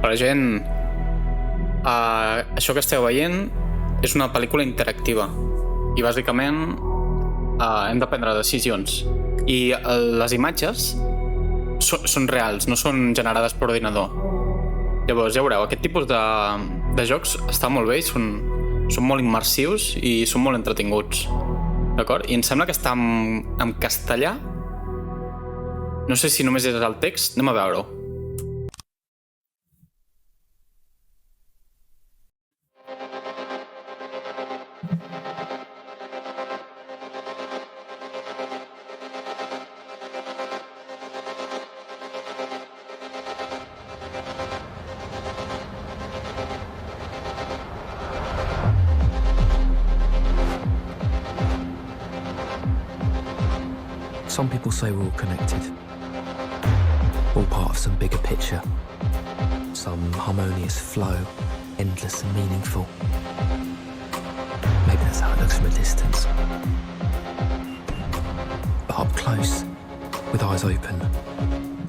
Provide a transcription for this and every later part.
Per la gent, això que esteu veient és una pel·lícula interactiva i bàsicament hem de prendre decisions i les imatges són reals, no són generades per ordinador. Llavors, ja veureu, aquest tipus de jocs estan molt bé i són molt immersius i són molt entretinguts. D'acord? I em sembla que està en castellà. No sé si només és el text, anem a veure-ho. Some people say we're all connected, all part of some bigger picture, some harmonious flow, endless and meaningful. Maybe that's how it looks from a distance. But up close, with eyes open,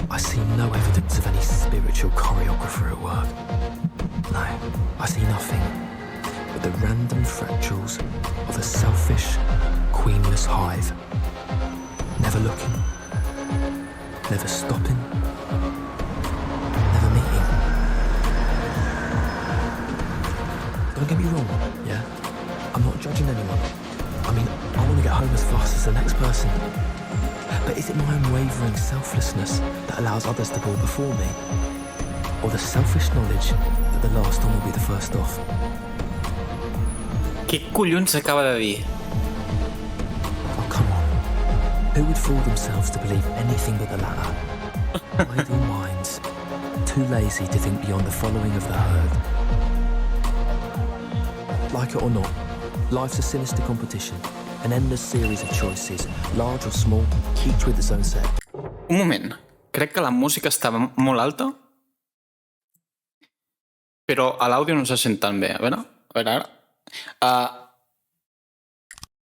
I see no evidence of any spiritual choreographer at work. No, I see nothing but the random fractals of a selfish, queenless hive. Never looking, never stopping, never meeting. Don't get me wrong, yeah? I'm not judging anyone. I mean, I want to get home as fast as the next person. But is it my unwavering selflessness that allows others to go before me? Or the selfish knowledge that the last one will be the first off? Què collons acaba de dir? Who would fool themselves to believe anything but the latter? Idle minds, too lazy to think beyond the following of the herd. Like it or not, life's a sinister competition, an endless series of choices, large or small, each with its own set. Un moment, crec que la música estava molt alta, però a l'àudio no se sent tan bé. A veure ara.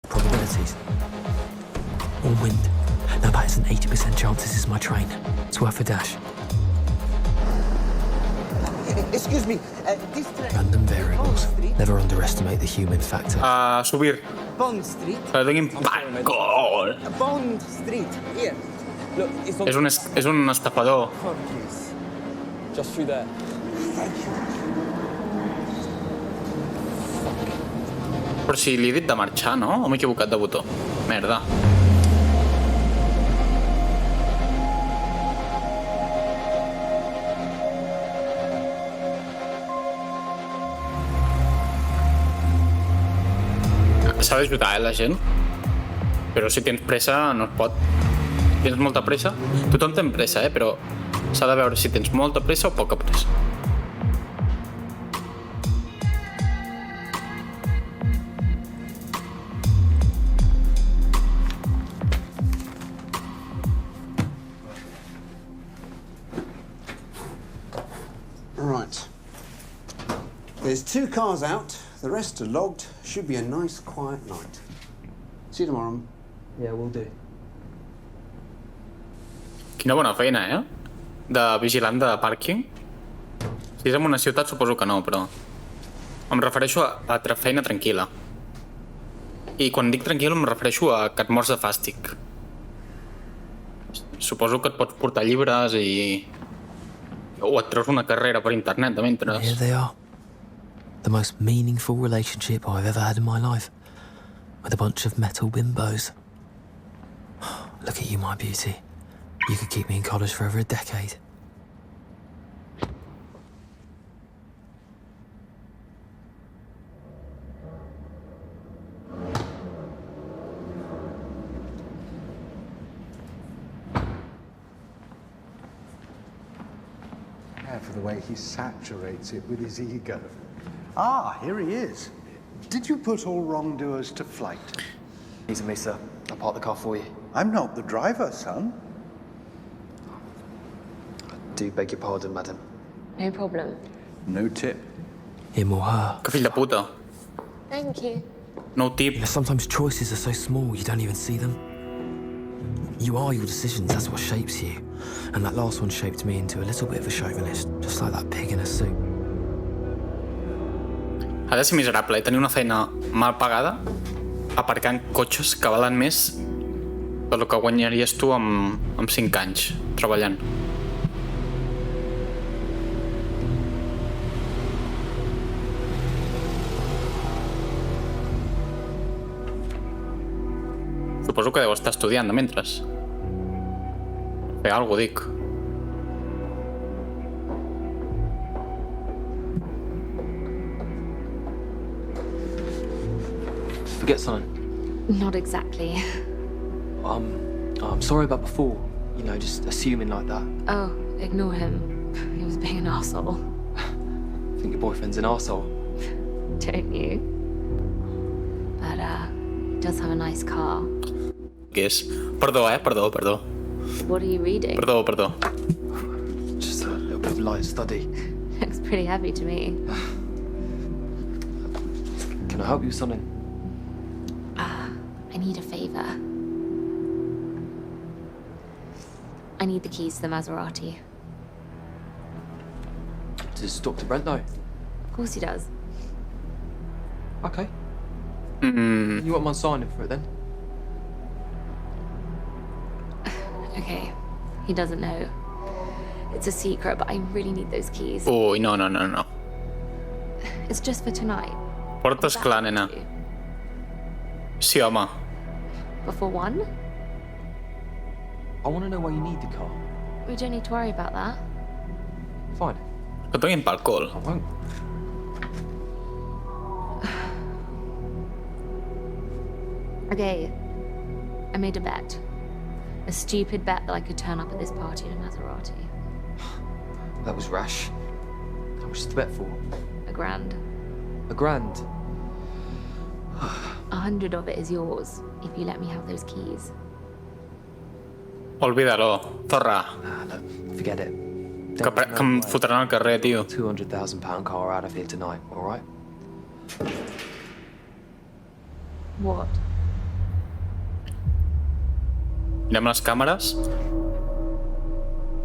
Probabilities. All wind. Now that is an 80% chance this is my train. It's worth a dash. Excuse me, this train... Random variables. Never underestimate the human factor. Subir. Bond Street. Gol! Bond Street, here. Look, it's on... És un estafador. Oh, please. Just through there. Thank you. Però si li he dit de marxar, no? O m'he equivocat de botó? Merda. S'ha d'ajudar, la gent. Però si tens pressa, no es pot. Si tens molta pressa... Tothom té pressa, però s'ha de veure si tens molta pressa o poca pressa. Right. There's 2 cars out. The rest are logged. Should be a nice, quiet night. See you tomorrow. Yeah, we'll do. Quina bona feina, De vigilant de pàrquing. Si és en una ciutat, suposo que no, però... Em refereixo a feina tranquil·la. I quan dic tranquil·la em refereixo a que et mors de fàstic. Suposo que et pots portar llibres i... O et treus una carrera per internet de mentre... Here they are. The most meaningful relationship I've ever had in my life. With a bunch of metal bimbos. Look at you, my beauty. You could keep me in college for over a decade. For the way he saturates it with his ego. Ah, here he is. Did you put all wrongdoers to flight? Easy, me, sir. I'll park the car for you. I'm not the driver, son. I do beg your pardon, madam. No problem. No tip. Him or her. Que fill de puta. Thank you. No tip. You know, sometimes choices are so small you don't even see them. You are your decisions, that's what shapes you. And that last one shaped me into a little bit of a chauvinist, just like that pig in a suit. Ha de ser miserable, tenir una feina mal pagada aparcant cotxes que valen més del que guanyaries tu amb 5 anys treballant. Suposo que deu estar estudiant de mentres. Fer alguna cosa, dic. Forget something. Not exactly. I'm sorry about before. You know, just assuming like that. Oh, ignore him. He was being an arsehole. I think your boyfriend's an arsehole. Don't you? But, he does have a nice car. Què és? Perdó, perdó. What are you reading? Perdó. Just a little bit of light study. Looks pretty heavy to me. Can I help you with something? I need a favor. I need the keys to the Maserati. Does Dr. Brent know? Of course he does. Okay. You won't mind signing for it then? Okay, he doesn't know. It's a secret, but I really need those keys. Ui, no. It's just for tonight. Portes clar, nena. Sí, home. Before 1? I want to know why you need the car. We don't need to worry about that. Fine. Que et donin pel cul. I won't. Okay, I made a bet. A stupid bet that I could turn up at this party in a Maserati. That was rash. How much is the bet for? $1,000. $1,000? 100 of it is yours, if you let me have those keys. Olvídalo, zorra. Nah, look, forget it. Que em fotran al carrer, tio. £200,000 car out of here tonight, all right? What? Mirem les càmeres.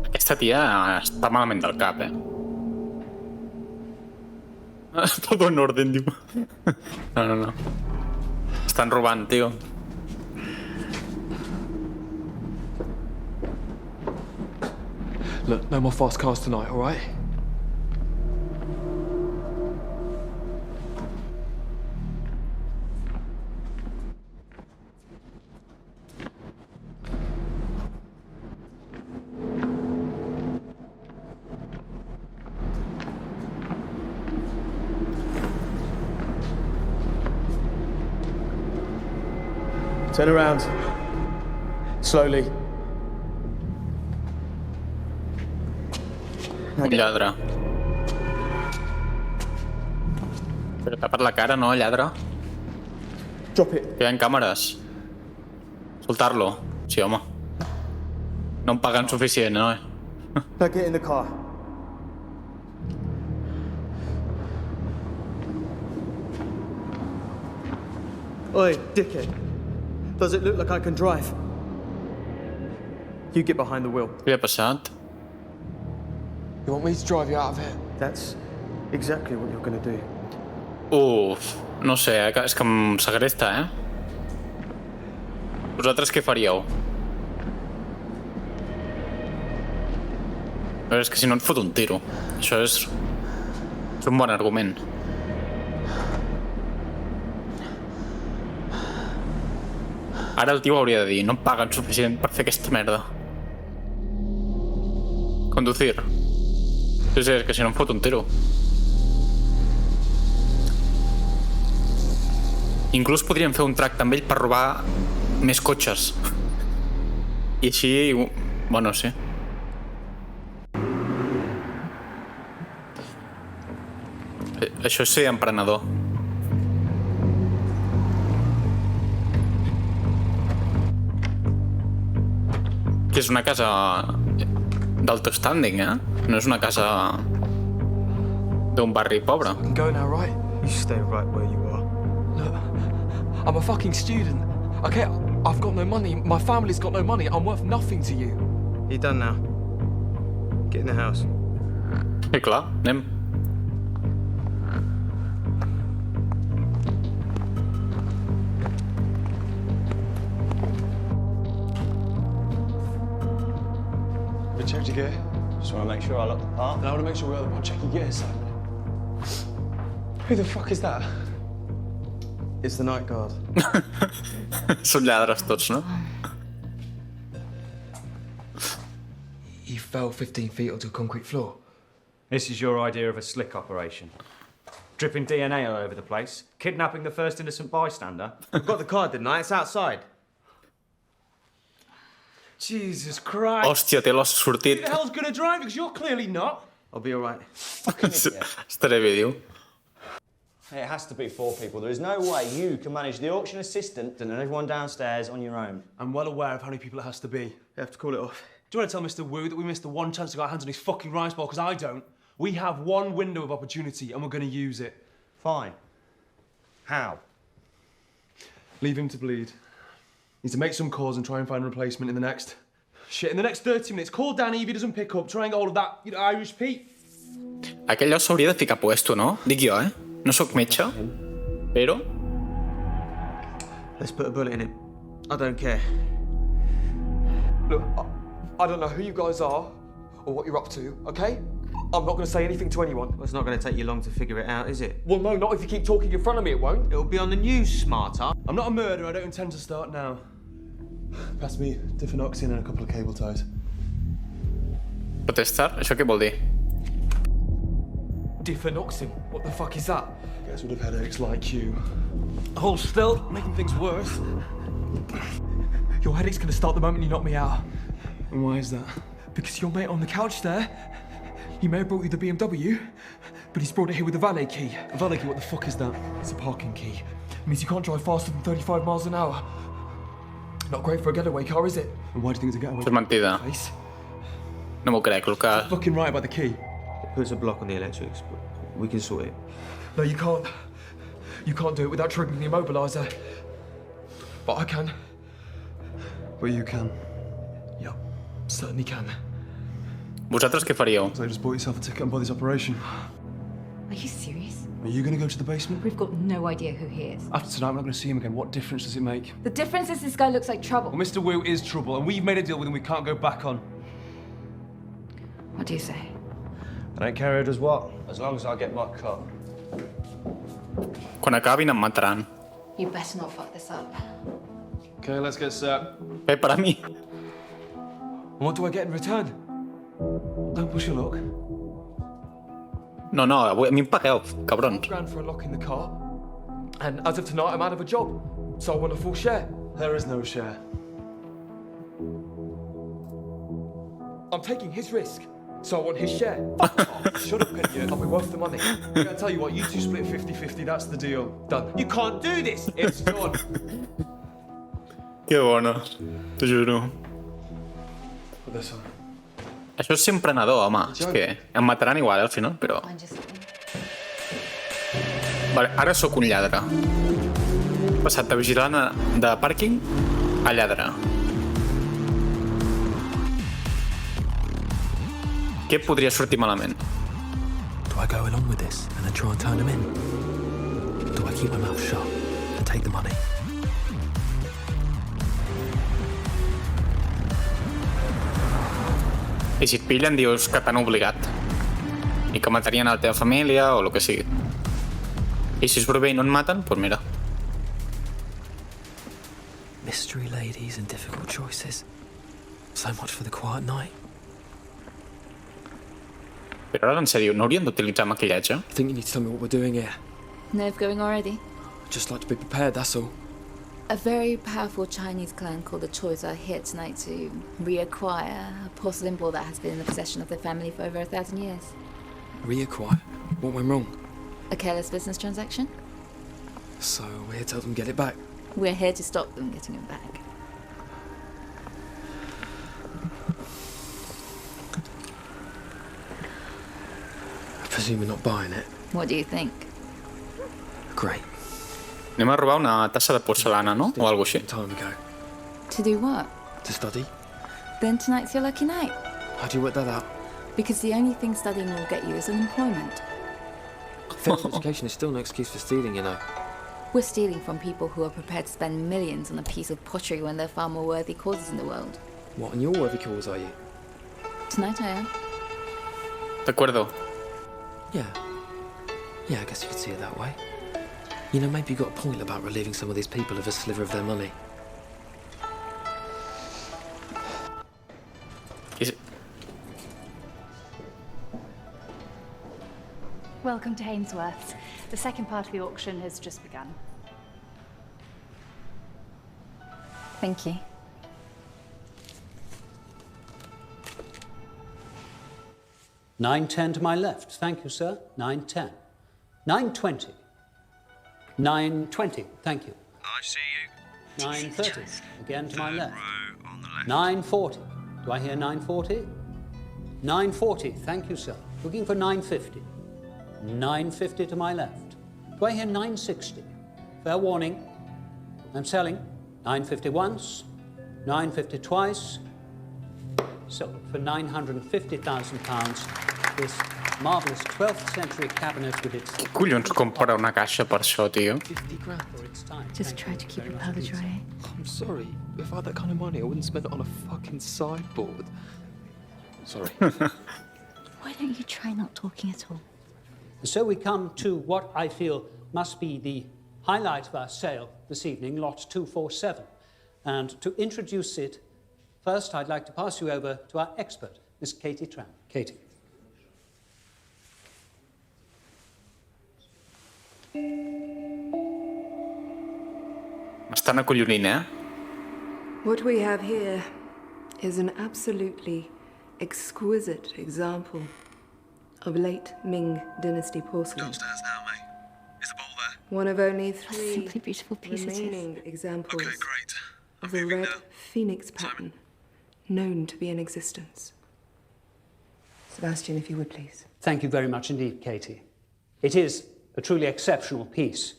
Aquesta tia està malament del cap, Todo en orden, diu. No. Estan robant, tio. Look, no more fast cars tonight, all right? Turn around. Slowly. Un lladre. Però tapa't la cara, no, lladre? Drop it. Que hi ha càmeres. Soltar-lo. Sí, home. No em paguen suficient, no? Now get in the car. Oi, dickhead. Does it look like I can drive? You get behind the wheel. Què li ha passat? You want me to drive you out of here? That's exactly what you're gonna do. Uf, no sé, és que em segresta, Vosaltres què faríeu? A veure, és que si no et fot un tiro. Això és un bon argument. Ara el tio hauria de dir, no em paguen suficient per fer aquesta merda. Conducir. Sí, és que si no em fot un tiro. Inclús podríem fer un tracte amb ell per robar més cotxes. I així... Bueno, sí. Això és ser emprenedor. Que és una casa d'alto standing, No és una casa d'un barri pobre. I can go now, right? You stay right where you are. Look, I'm a fucking student. Okay, I've got no money. My family's got no money. I'm worth nothing to you. You done now? Get in the house. Sí, clar, anem. Have you checked your gear? Just want to make sure I lock the part. And I want to make sure we all check your gear, Simon. Who the fuck is that? It's the night guard. Són lladres tots, no? You fell 15 feet onto a concrete floor. This is your idea of a slick operation. Dripping DNA all over the place, kidnapping the first innocent bystander. I got the card, didn't I? It's outside. Jesus Christ. Hòstia, té l'os Who sortit. the hell's gonna drive? Because you're clearly not. I'll be all right. Estaré bé, diu. It has to be 4 people. There is no way you can manage the auction assistant and everyone downstairs on your own. I'm well aware of how many people it has to be. You have to call it off. Do you want to tell Mr. Wu that we missed the one chance to get our hands on his fucking rice ball? Because I don't. We have one window of opportunity and we're going to use it. Fine. How? Leave him to bleed. Need to make some calls and try and find a replacement in the next... Shit, in the next 30 minutes. Call Danny if he doesn't pick up. Try and get hold of that, Irish Pete. Aquell os s'hauria de ficar puesto, no? Dic jo, eh? No sóc metge, però... Let's put a bullet in him. I don't care. Look, I don't know who you guys are or what you're up to, okay? I'm not going to say anything to anyone. Well, it's not going to take you long to figure it out, is it? Well, no, not if you keep talking in front of me, it won't. It'll be on the news, smarter. I'm not a murderer. I don't intend to start now. Pass me Diffenoxin and a couple of cable ties. Protestar? Això què vol dir? Diffenoxin, what the fuck is that? Guess would have headaches like you. Hold still. Making things worse. Your headache's going to start the moment you knock me out. And why is that? Because your mate on the couch there, he may have brought you the BMW, but he's brought it here with a valet key. A valet key, what the fuck is that? It's a parking key. It means you can't drive faster than 35 miles an hour. Not great for a getaway car, is it? And why do you think it's a getaway? Això és mentida. Face. No m'ho crec, el que... Fucking right about the key. It puts a block on the electrics, but we can sort it. No, you can't. You can't do it without triggering the immobiliser. But I can. But you can. Yep, certainly can. Vosaltres què faríeu? So you just bought yourself a ticket and bought this operation. Are you serious? Are you going to go to the basement? We've got no idea who he is. After tonight, we're not going to see him again. What difference does it make? The difference is this guy looks like trouble. Well, Mr. Wu is trouble, and we've made a deal with him we can't go back on. What do you say? I don't care who does what, as long as I get my cut. Quan acabin em mataran. You better not fuck this up. Okay, let's get set. Bé per a mi. And what do I get in return? Don't push your luck. No, avui a mi em pagueu, cabrons. £1,000 for unlocking the car. And as of tonight, I'm out of a job. So I want a full share. There is no share. I'm taking his risk. So I want his share. Shut up, idiot. I'll be worth the money. I'm going to tell you what, you two split 50-50, that's the deal. Done. You can't do this! It's done. Que bona, t'ho juro. Put this on. Això és ser emprenedor, home. És que em mataran igual, al final, però... Find you something. Vale, ara sóc un lladre. He passat de vigilant de pàrquing a lladre. Què podria sortir malament? Do I go along with this and then try and turn him in? Do I keep my mouth shut and take the money? I si et pillen dius que t'han obligat i que matarien a la teva família o el que sigui. I si es prové i no et maten, doncs mira. Mystery ladies and difficult choices. So much for the quiet night. Però ara, en sèrio, no haurien d'utilitzar maquillatge? I think you need to tell me what we're doing here. Nerve going already? I'd just like to be prepared, that's all. A very powerful Chinese clan called the Choi's are here tonight to reacquire a porcelain ball that has been in the possession of their family for over 1,000 years. Reacquire? What went wrong? A careless business transaction? So we're here to help them get it back. We're here to stop them getting it back. I presume you're not buying it. What do you think? Great. Anem a robar una tassa de porcelana, no? O alguna cosa així. Time ago. To do what? To study. Then tonight's your lucky night. How do you work that out? Because the only thing studying will get you is unemployment. Failed education is still no excuse for stealing, you know. We're stealing from people who are prepared to spend millions on a piece of pottery when there are far more worthy causes in the world. What, and your worthy cause are you? Tonight I am. De acuerdo. Yeah. Yeah, I guess you could see it that way. You know, maybe you got a point about relieving some of these people of a sliver of their money. Welcome to Hainsworth's. The second part of the auction has just begun. Thank you. $9.10 to my left. Thank you, sir. $9.10. $9.20. $9.20. Thank you. I see you. $9.30. Again to my left. $9.40. Do I hear $9.40? $9.40. Thank you, sir. Looking for $9.50. $9.50 to my left. Do I hear $9.60? Fair warning. I'm selling. $9.50 once. $9.50 twice. So, for £950,000, this marvellous 12th century cabinet with its... Qui collons compra una caixa per això, tio? 50 grand. Just try to keep your powder dry. I'm sorry. If I had that kind of money, I wouldn't spend it on a fucking sideboard. Sorry. Why don't you try not talking at all? So we come to what I feel must be the highlight of our sale this evening, lot 247. And to introduce it, first I'd like to pass you over to our expert, Miss Katie Tran. Katie. M'estan acollonint, eh? What we have here is an absolutely exquisite example of late Ming Dynasty porcelain. Downstairs now, mate. Is the bowl there? One of only three simply beautiful pieces. remaining examples Okay, great. of the red phoenix pattern known to be in existence. Sebastian, if you would please. Thank you very much indeed, Katie. It is a truly exceptional piece.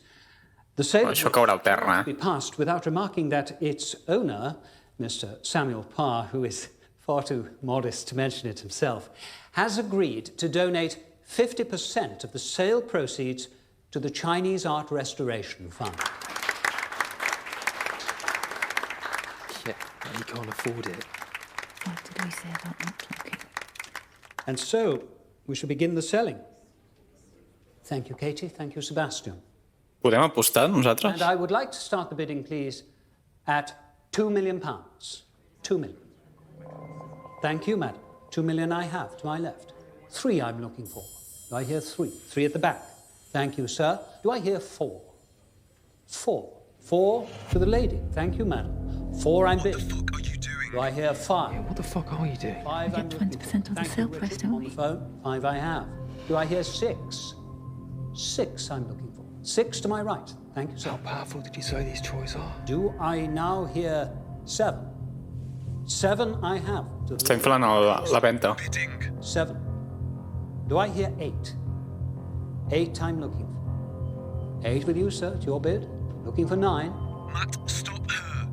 The sale Això caurà al terra, be passed without remarking that its owner, Mr. Samuel Parr, who is far too modest to mention it himself, has agreed to donate 50% of the sale proceeds to the Chinese Art Restoration Fund. Yeah, you can't afford it. What did we say about not talking? And so, we shall begin the selling. Thank you, Katie. Thank you, Sebastian. Podem apostar, nosaltres? And I would like to start the bidding, please, at £2 million. £2 million. Thank you, madam. 2 million I have to my left. 3 I'm looking for. Do I hear 3? 3 at the back. Thank you, sir. Do I hear 4? 4. 4 to the lady. Thank you, madam. 4 I'm bidding. What the fuck are you doing? Do I hear 5? Yeah, what the fuck are you doing? 5 We get 20% of the sale price, don't on the phone. 5 I have. Do I hear 6? 6 I'm looking for. 6 to my right. Thank you, sir. How powerful did you say these toys are? Do I now hear 7? 7 I have. Està inflant la venda. 7. Do I hear 8? 8 I'm looking for. 8 with you, sir. It's your bid. Looking for 9. Matt, stop her.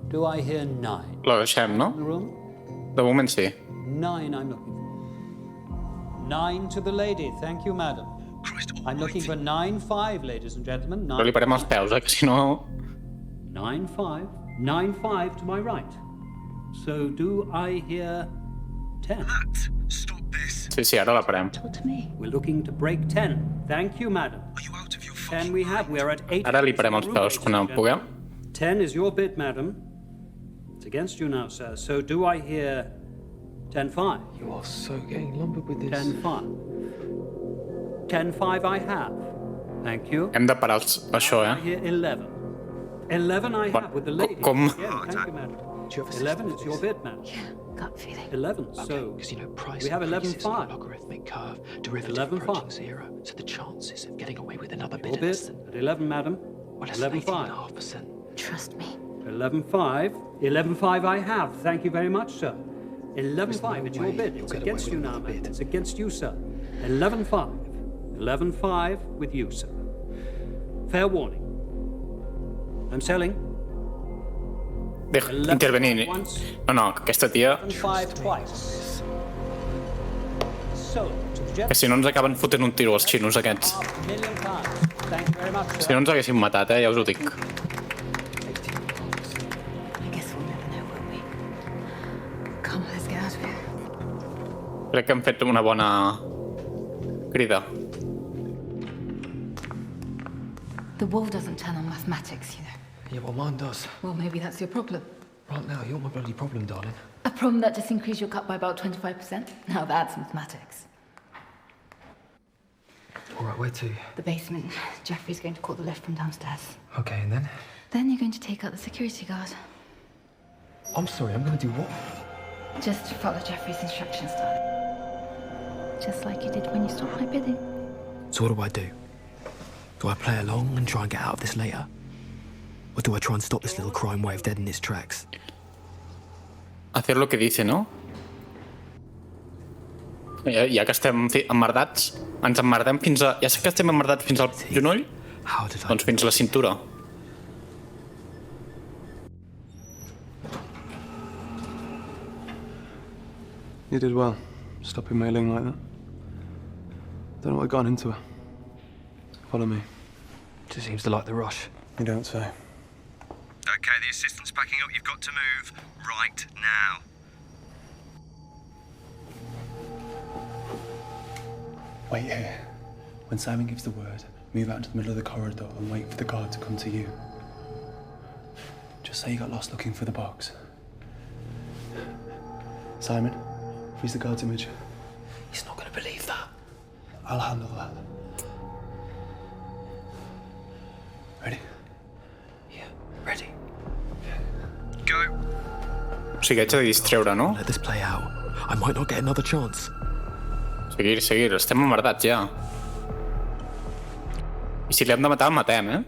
Do I hear 9? La deixem, no? In the room? De moment sí. 9 I'm looking for. 9 to the lady. Thank you, madam. I'm looking for 9-5, ladies and gentlemen. Però li parem els peus, que si no... 9-5. 9-5 to my right. So do I hear 10? Matt, stop this. Sí, ara la parem. Talk to me. We're looking to break 10. Thank you, madam. Are you out of your 10 we have. We're at 8. Ara li parem els peus quan en puguem. 10 is your bid, madam. It's against you now, sir. So do I hear 10-5? You are so getting lumbered with this. 10-5. 10-5 I have. Thank you. Hem de parar això, I hear 11. 11 I have with the lady. Com? Yeah, thank you, madam. 11 is your bid, madam. Yeah, gut feeling. 11, so Because, you know, price we have increases on a 11-5. logarithmic curve, derivative 11-5. approaching 0. So the chances of getting away with another Your bid bid at 11, madam. well, less than 11-5. 18.5%. Trust me. 11-5. 11-5 I have. Thank you very much, sir. 11-5, it's your way bid. you'll It's get against away you with now, another madam. bid. It's against you, sir. 11-5. 11-5 with you, sir. Fair warning. I'm selling. Intervenir. No, aquesta tia... 11-5 twice. Que si no ens acaben fotent un tiro els xinos aquests. Si no ens haguessin matat, ja us ho dic. Crec que hem fet una bona crida. The wall doesn't turn on mathematics, you know. Yeah, well, mine does. Well, maybe that's your problem. Right now, you're my bloody problem, darling. A problem that just increased your cut by about 25%? Now that's mathematics. All right, where to? The basement. Jeffrey's going to call the lift from downstairs. Okay, and then? Then you're going to take out the security guard. I'm sorry, I'm going to do what? Just follow Jeffrey's instructions, darling. Just like you did when you stopped my bidding. So what do I do? Do I play along and try and get out of this later? Or do I try and stop this little crime wave dead in its tracks? Hacer lo que dice, no? Ja que estem emmerdats, ens emmerdem fins a... Ja sé que estem emmerdats fins al genoll, doncs fins a la cintura. You did well, stopping mailing like that. Don't know what got into her. Follow me. She seems to like the rush. You don't say. Okay, the assistant's packing up. You've got to move right now. Wait here. When Simon gives the word, move out into the middle of the corridor and wait for the guard to come to you. Just say you got lost looking for the box. Simon, freeze the guard's image. He's not going to believe that. I'll handle that. Ready? Yeah, ready. Go. O sigui, haig de distreure, no? Let this play out. I might not get another chance. Seguir, seguir. Estem emmerdats, ja. I si l'hem de matar, el matem, eh?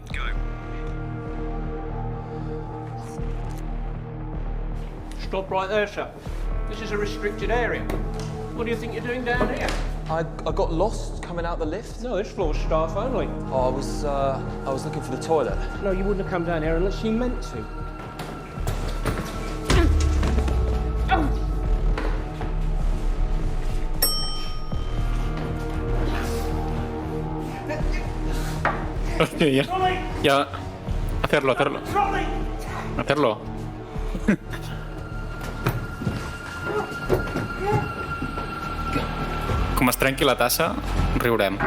Stop right there, sir. This is a restricted area. What do you think you're doing down here? I got lost coming out the lift. No, this floor's staff only. Oh, I was looking for the toilet. No, you wouldn't have come down here unless you meant to. Hostia, ya. Hacerlo. Hacerlo. Com es trenqui la tassa, riurem.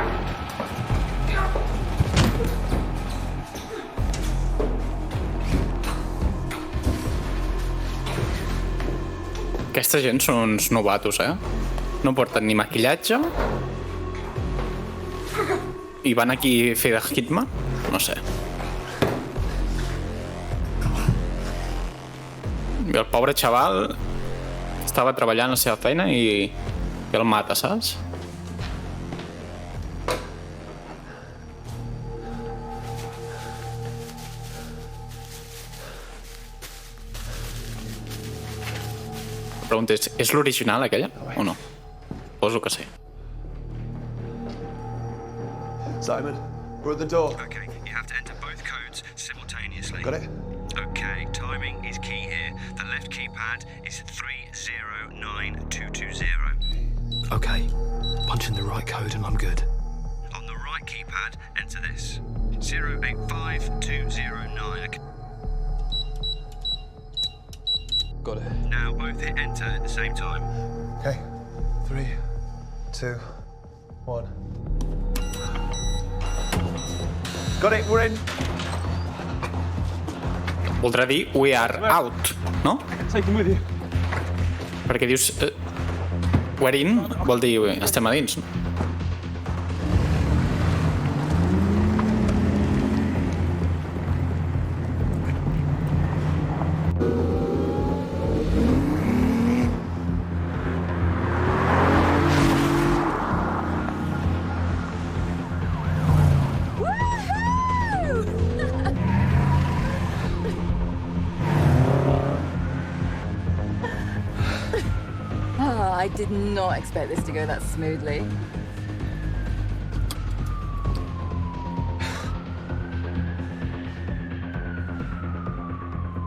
Aquesta gent són uns novatos, eh? No porten ni maquillatge i van aquí a fer de hitman? No sé. I el pobre xaval estava treballant la seva feina i el mata, saps? La pregunta és l'original aquella o no? Poso que sí. Simon, we're at the door. Okay, you have to enter both codes simultaneously. Got it? Okay, timing is key here. The left keypad is 309220. Okay, punch in the right code and I'm good. On the right keypad, enter this. 085209. Okay. Got it. Now both hit enter at the same time. Okay, 3, 2, 1. Got it, we're in. Voldrà dir we are out, no? Take him with you. Perquè dius we're in vol dir estem a dins, no? I did not expect this to go that smoothly.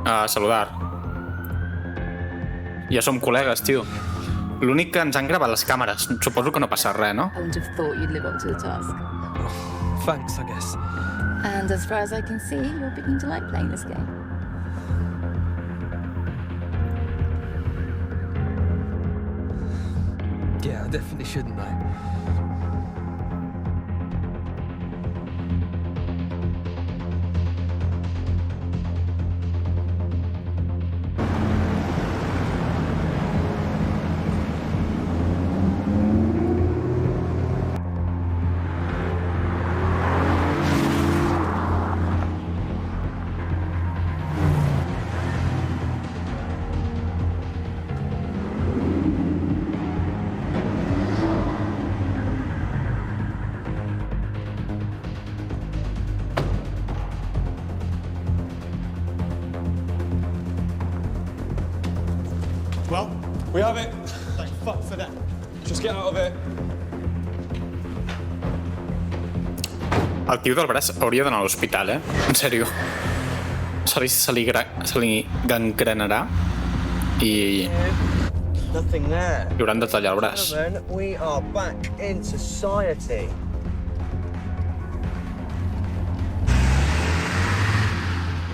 A saludar. Ja som col·legues, tio. L'únic que ens han gravat les càmeres. Suposo que no passa res, no? I wouldn't have thought you'd live up to the task. Thanks, I guess. And as far as I can see, you're beginning to like playing this game. Yeah, I definitely shouldn't, though. Well, we have it. Thank fuck for that. Just get out of here. El tio del braç hauria d'anar a l'hospital, En sèrio. Se li gangrenarà i Nothing there. li hauran de tallar el braç. Gentlemen, we are back in society.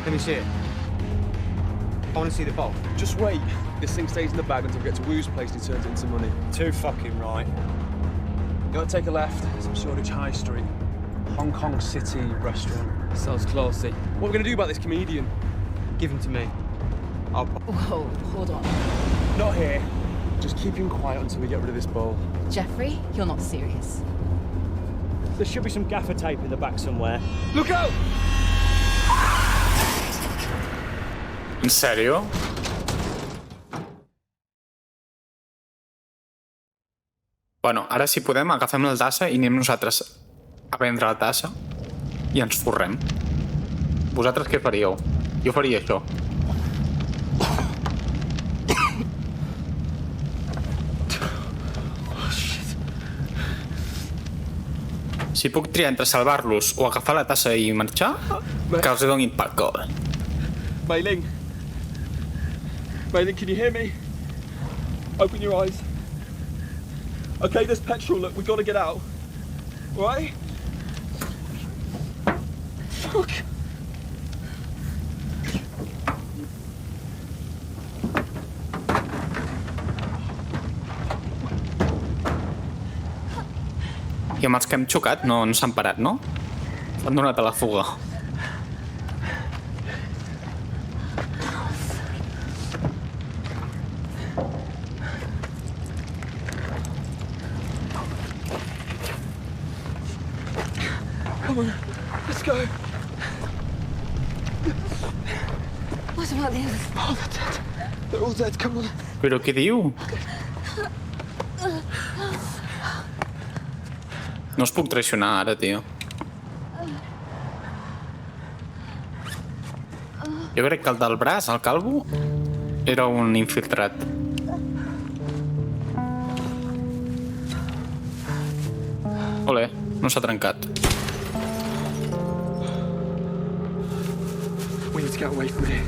Let me see it. I want to see the bolt. Just wait. This thing stays in the bag until we get to Wu's place and he turns it into money. Too fucking right. You gotta take a left. Some Shoreditch High Street. Hong Kong City restaurant. Sounds classy. What are we gonna do about this comedian? Give him to me. Whoa, hold on. Not here. Just keep him quiet until we get rid of this bowl. Jeffrey, you're not serious. There should be some gaffer tape in the back somewhere. Look out! En sèrio? Bueno, ara si podem agafem la tassa i anem nosaltres a prendre la tassa i ens forrem. Vosaltres què faríeu? Jo faria això. Si puc triar entre salvar-los o agafar la tassa i marxar, que els donin pel cul. Mei Ling. Mei Ling, can you hear me? Open your eyes. Okay, there's petrol. Look, we gotta get out. All right? Fuck. I amb els que hem xocat no s'han parat, no? S'han donat a la fuga. Come on, let's go. What about the others? Oh, they're dead. They're all dead, come on. Però què diu? No us puc traicionar ara, tio. Jo crec que el del braç, el calvo, era un infiltrat. Ole, no s'ha trencat. We need to get away from here.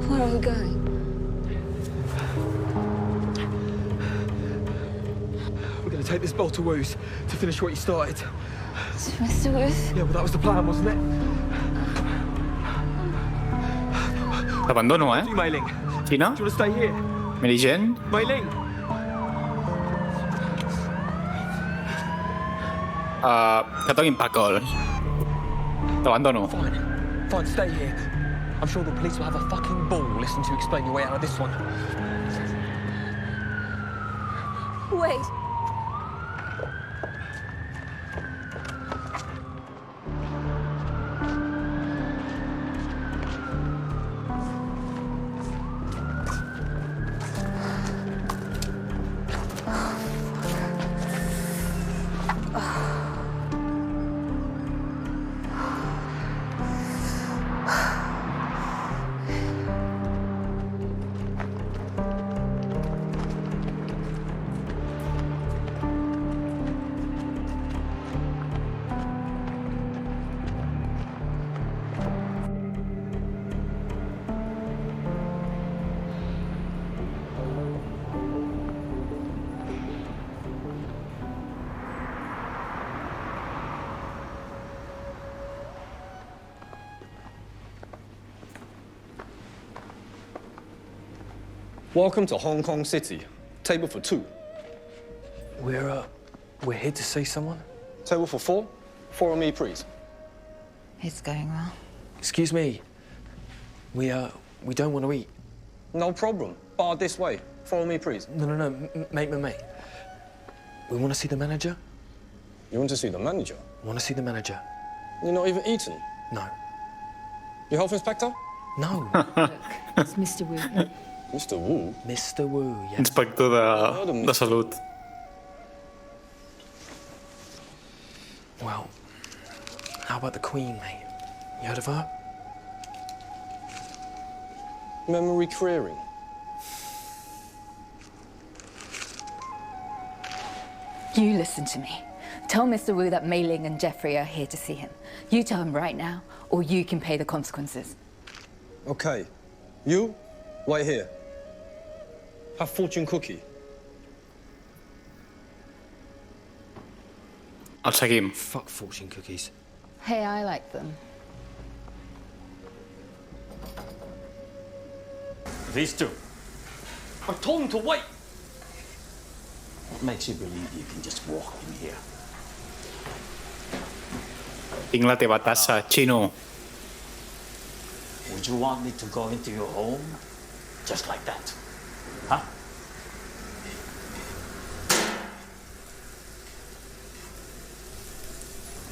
Where are we going? We're going to take this bowl to Wu's to finish what you started. To Mr. Worth? Yeah, well, that was the plan, wasn't it? T'abandono, Mei Ling. Quina? Do you want to stay here? Mary Jane? Mei Ling. Que toquin pel cul. T'abandono. Fine, stay here. I'm sure the police will have a fucking ball listening to you explain your way out of this one. Wait. Welcome to Hong Kong City. Table for 2. We're here to see someone? Table for 4. Follow me, please. It's going well. Excuse me. We don't want to eat. No problem. Bar this way. Follow me, please. No. Mate. We want to see the manager. You want to see the manager? I want to see the manager. You're not even eating? No. Your health inspector? No. It's Mr. Wu. Mr. Wu? Mr. Wu, yes. Inspector de salut. Well, how about the Queen, mate? You heard of her? Memory clearing. You listen to me. Tell Mr. Wu that Mei Ling and Jeffrey are here to see him. You tell him right now, or you can pay the consequences. Okay. You, wait here. Have fortune cookie. El seguim. Fuck fortune cookies. Hey, I like them. These two. I told him to wait. What makes you believe you can just walk in here? Tinc la teva tassa, xino. Would you want me to go into your home just like that? Huh?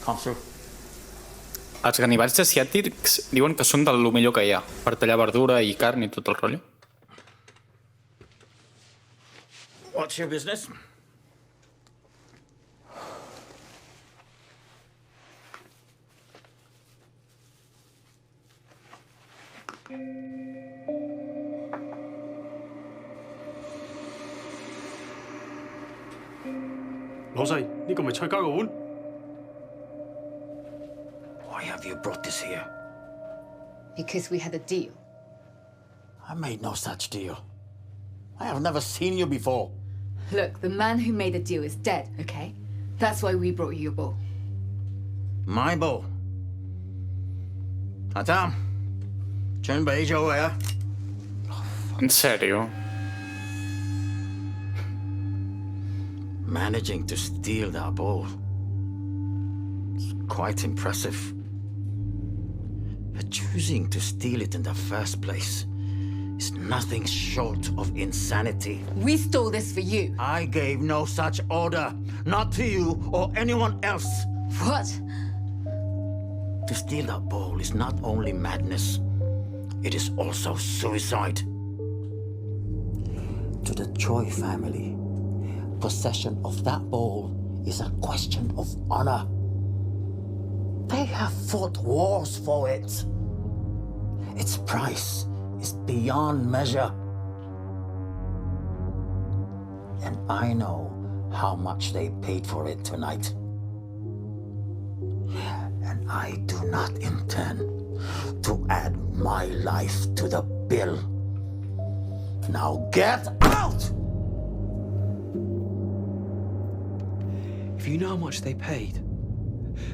Come through. Els ganivats asiàtics diuen que són del millor que hi ha, per tallar verdura i carn i tot el rotllo. What's your business? Why have you brought this here? Because we had a deal. I made no such deal. I have never seen you before. Look, the man who made the deal is dead, okay? That's why we brought you your bowl. My bowl. Adam, 準備咗未啊? En serio? Managing to steal that bowl. It's quite impressive. But choosing to steal it in the first place is nothing short of insanity. We stole this for you. I gave no such order. Not to you or anyone else. What? To steal that bowl is not only madness, it is also suicide. To the Choi family, possession of that bowl is a question of honor. They have fought wars for it. Its price is beyond measure. And I know how much they paid for it tonight. And I do not intend to add my life to the bill. Now get out! If you know how much they paid,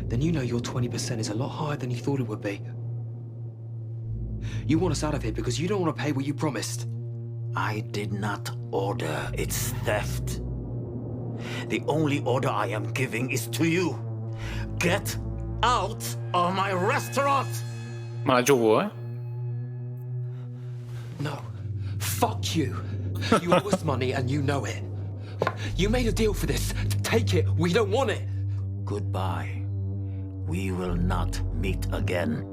then you know your 20% is a lot higher than you thought it would be. You want us out of here because you don't want to pay what you promised. I did not order its theft. The only order I am giving is to you. Get out of my restaurant! Me la jugo, eh? No. Fuck you. You owe us money and you know it. You made a deal for this. Take it. We don't want it. Goodbye. We will not meet again.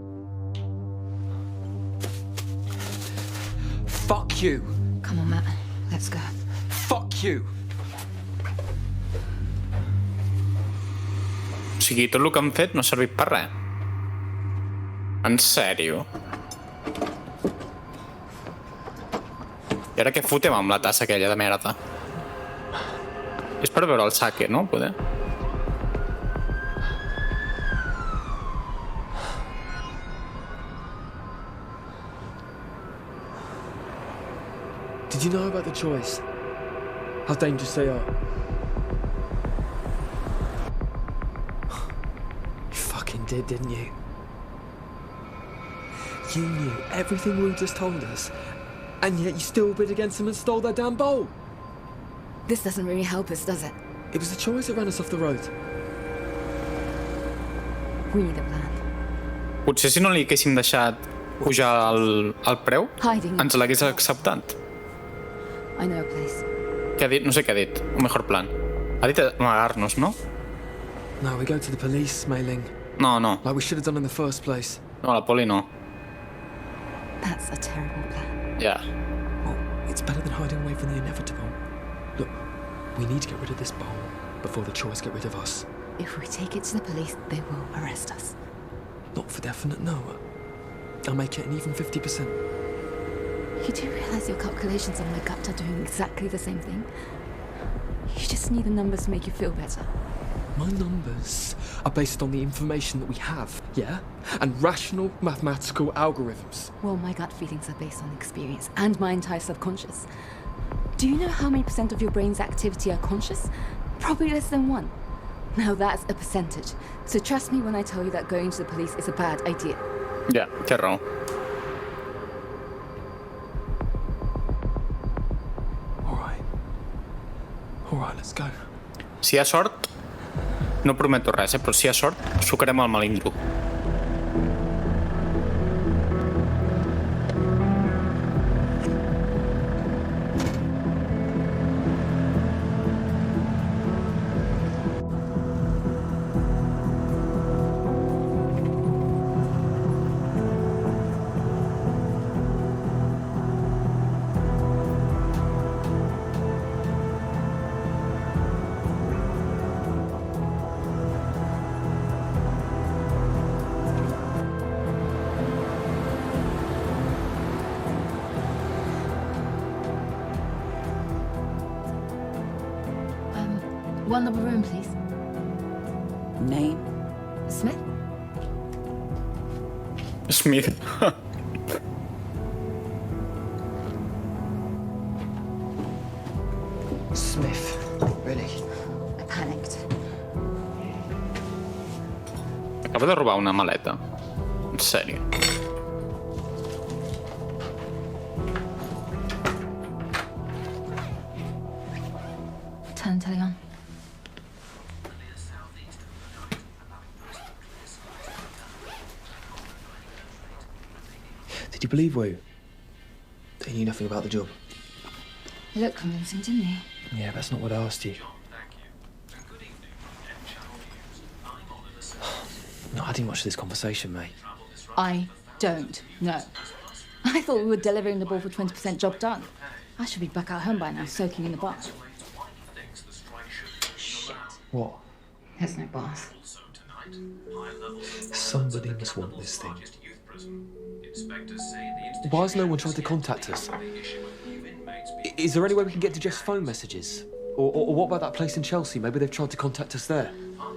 Fuck you. Come on, Matt. Let's go. Fuck you. O sigui, tot el que han fet no ha servit per res. En sèrio? I ara què fotem amb la tassa aquella de merda? És per veure el sake, no? Poder? Did you know about the choice? How dangerous they are? You fucking did, didn't you? You knew everything Wu just told us, And yet you still bid against them and stole their damn bowl. This doesn't really help us, does it? It was the choice that ran us off the road. We need a plan. Potser si no li haguéssim deixat pujar el preu, Hiding. ens l'hagués acceptat. I know a place. Què ha dit? No sé què ha dit. Un mejor plan. Ha dit amagar-nos, no? No, we go to the police, Mei Ling. No, no. Like we should have done in the first place. No, la poli no. That's a terrible plan. Yeah. Well, it's better than hiding away from the inevitable. Look, we need to get rid of this bowl before the Choice get rid of us. If we take it to the police, they will arrest us. Not for definite, no. I'll make it an even 50%. You do realize your calculations on my gut are doing exactly the same thing? You just need the numbers to make you feel better. My numbers are based on the information that we have, yeah? And rational mathematical algorithms. Well, my gut feelings are based on experience and my entire subconscious. Do you know how many % of your brain's activity are conscious? Probably less than 1. Now that's a percentage. So trust me when I tell you that going to the police is a bad idea. Ja, té raó. All right, let's go. Si hi ha sort, no prometo res, però si hi ha sort, sucarem el melindro. One double room, please. Name? Smith? Smith. Smith, really? I panicked. Acaba de robar una maleta. En sèrio. Turn the telly on. Did you believe Wu? They knew nothing about the job. He looked convincing, didn't he? Yeah, that's not what I asked you. No, I didn't watch this conversation, mate. I don't know. I thought we were delivering the ball for 20% job done. I should be back at home by now, soaking in the bath. Shit. What? There's no bath. Somebody must want this thing. Why has no one tried to contact us? Is there any way we can get to Jeff's phone messages? Or what about that place in Chelsea? Maybe they've tried to contact us there.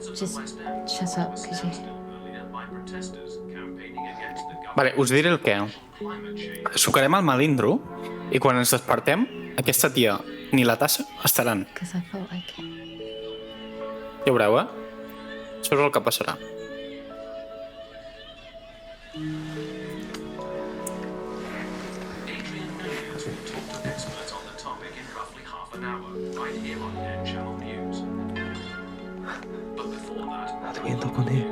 Just shut up, could you? Vale, us diré el què. Sucarem el melindro i quan ens despertem, aquesta tia ni la tassa estaran. Because I felt like it. Ja veureu, eh? Això és el que passarà. How do we end up on here?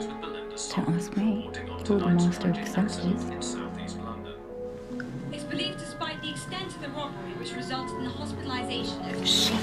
Don't ask me. You're the master of percentages. It's believed despite the extent of the robbery, which resulted in the hospitalization of... Shit.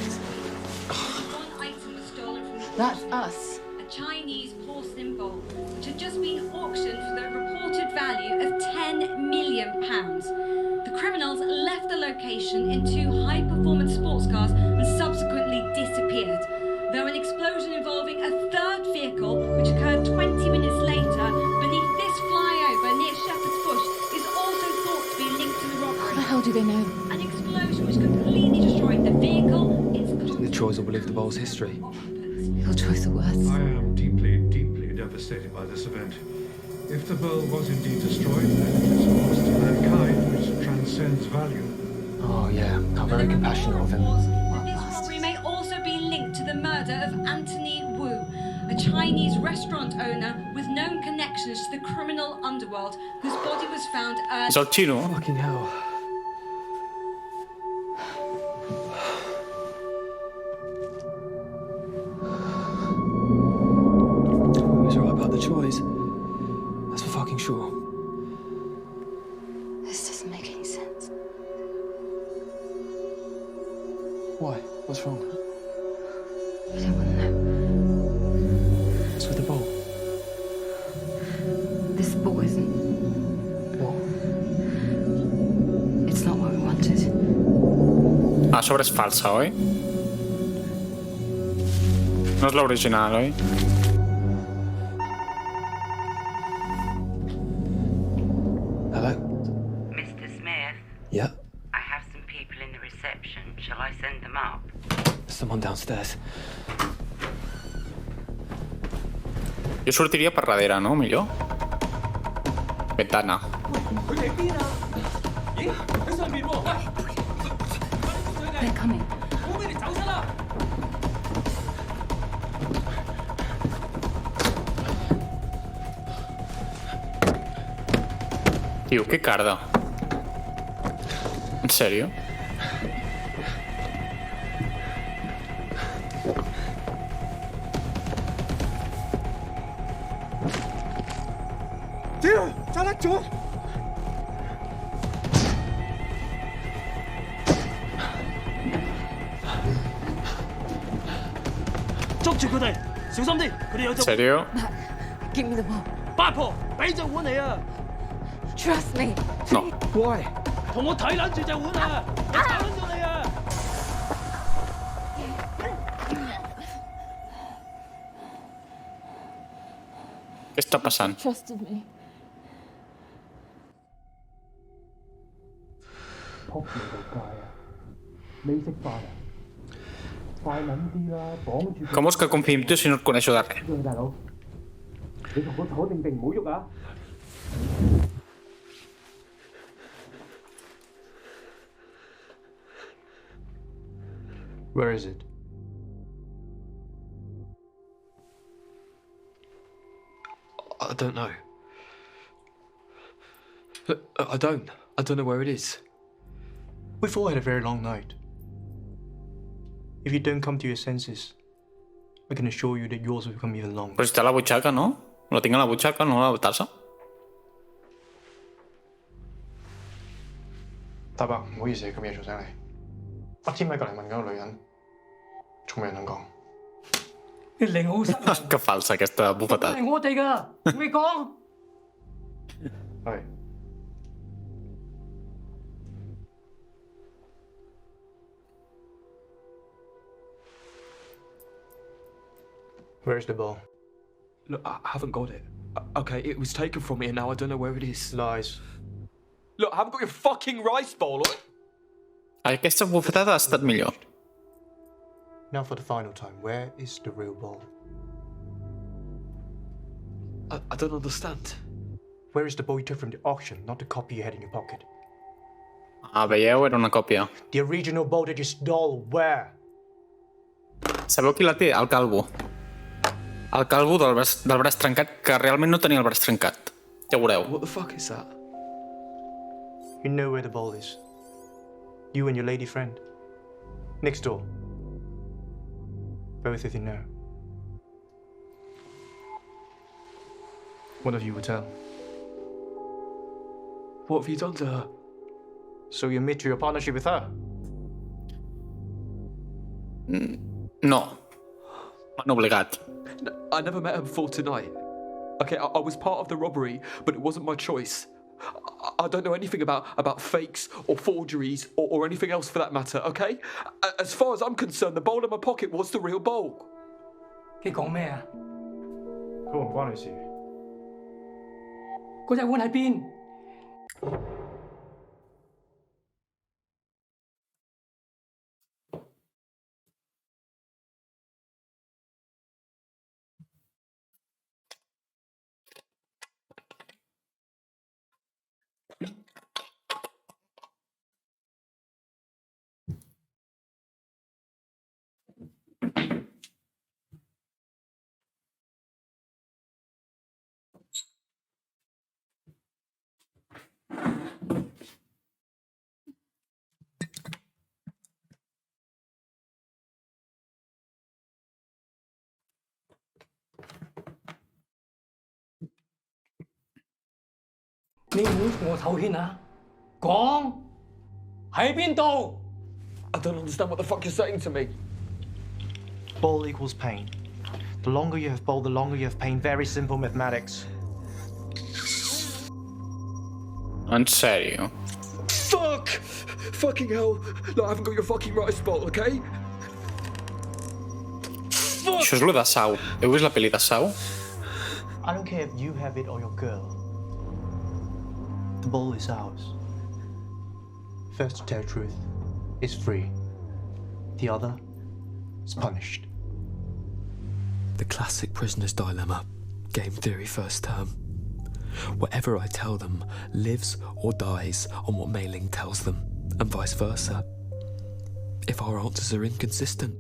One item was stolen from the... That's us. A Chinese porcelain bowl, which had just been auctioned for the reported value of £10 million. The criminals left the location in 2 high-performance sports cars and subsequently disappeared. Though an explosion involving a third vehicle, which occurred 20 minutes later beneath this flyover near Shepherd's Bush, is also thought to be linked to the robbery. How the hell do they know? An explosion which completely destroyed the vehicle, its... The Troys will believe the bowl's history. Your choice of words. I am deeply, deeply devastated by this event. If the bowl was indeed destroyed, then it is a loss to mankind which transcends value. Oh, yeah. How very compassionate of him. This robbery may also be linked to the murder of Anthony Wu, a Chinese restaurant owner with known connections to the criminal underworld, whose body was found És el xino. Fucking hell. Why? What's wrong? I don't want to know. What's with the bowl? This ball isn't. What? It's not what we wanted. A sobre és falsa, oi? No és l'original, oi? Hello? Mr. Smith, Yeah? I have some people in the reception. Shall I send them up? There's someone downstairs. Jo sortiria per darrere, no? Millor. Ventana. They're coming. Tio, que carda. En sèrio? Tio, trả lại chúa.捉住佢哋，小心啲，佢哋有隻。 Sèrio? Give me the ball. 八婆，俾隻碗你啊！ Trust me. No. Why？同我睇撚住隻碗啊！你炒撚咗你啊！ Què està passant? Trusted me. Com vols que confiï en tu si no et coneixo de res? 大佬，你同我坐定定，唔好喐啊！ Where is it? I don't know. I don't know where it is. We've all had a very long night. If you don't come to your senses, I can assure you that yours will become even longer. Però si està a la butxaca, no? Lo tinc a la butxaca, no a la tassa. 大伯，唔好意思，咁夜嘈醒你。阿添喺隔離問嗰個女人，仲未人肯講。你令我好失望。 Que falsa, aquesta bufetada. 係我哋㗎，同你講。係。Where's the ball? Look, I haven't got it. Okay, it was taken from me and now I don't know where it is. Lies. Look, I haven't got your fucking rice bowl, oi? Aquesta bufetada ha estat millor. Now for the final time, where is the real ball? I don't understand. Where is the ball you took from the auction, not the copy you had in your pocket? Ah, veieu? Era una còpia. The original ball that you stole, where? Sabeu qui la té? El calvo. El calvo del braç trencat, que realment no tenia el braç trencat. Ja ho veureu. What the fuck is that? You know where the ball is. You and your lady friend. Next door. Both of you know. One of you will tell. What have you done to her? So you admit to your partnership with her? No. M'han obligat. I never met her before tonight. Okay, I was part of the robbery, but it wasn't my choice. I don't know anything about fakes or forgeries or anything else for that matter, okay? As far as I'm concerned, the bowl in my pocket was the real bowl. 佢講咩啊？佢唔關你事。嗰隻碗喺邊？你唔好同我手牽啊！講喺邊度？ I don't understand what the fuck you're saying to me. Ball equals pain. The longer you have ball, the longer you have pain. Very simple mathematics. En sèrio? Fuck! Fucking hell. Look, I haven't got your fucking rice bowl, okay? Fuck! Això és lo de Sau. Heu vist la pel·li de Sau? I don't care if you have it or your girl. The ball is ours. First to tell truth is free. The other is punished. The classic prisoner's dilemma. Game theory first term. Whatever I tell them lives or dies on what Mei Ling tells them, and vice versa. If our answers are inconsistent,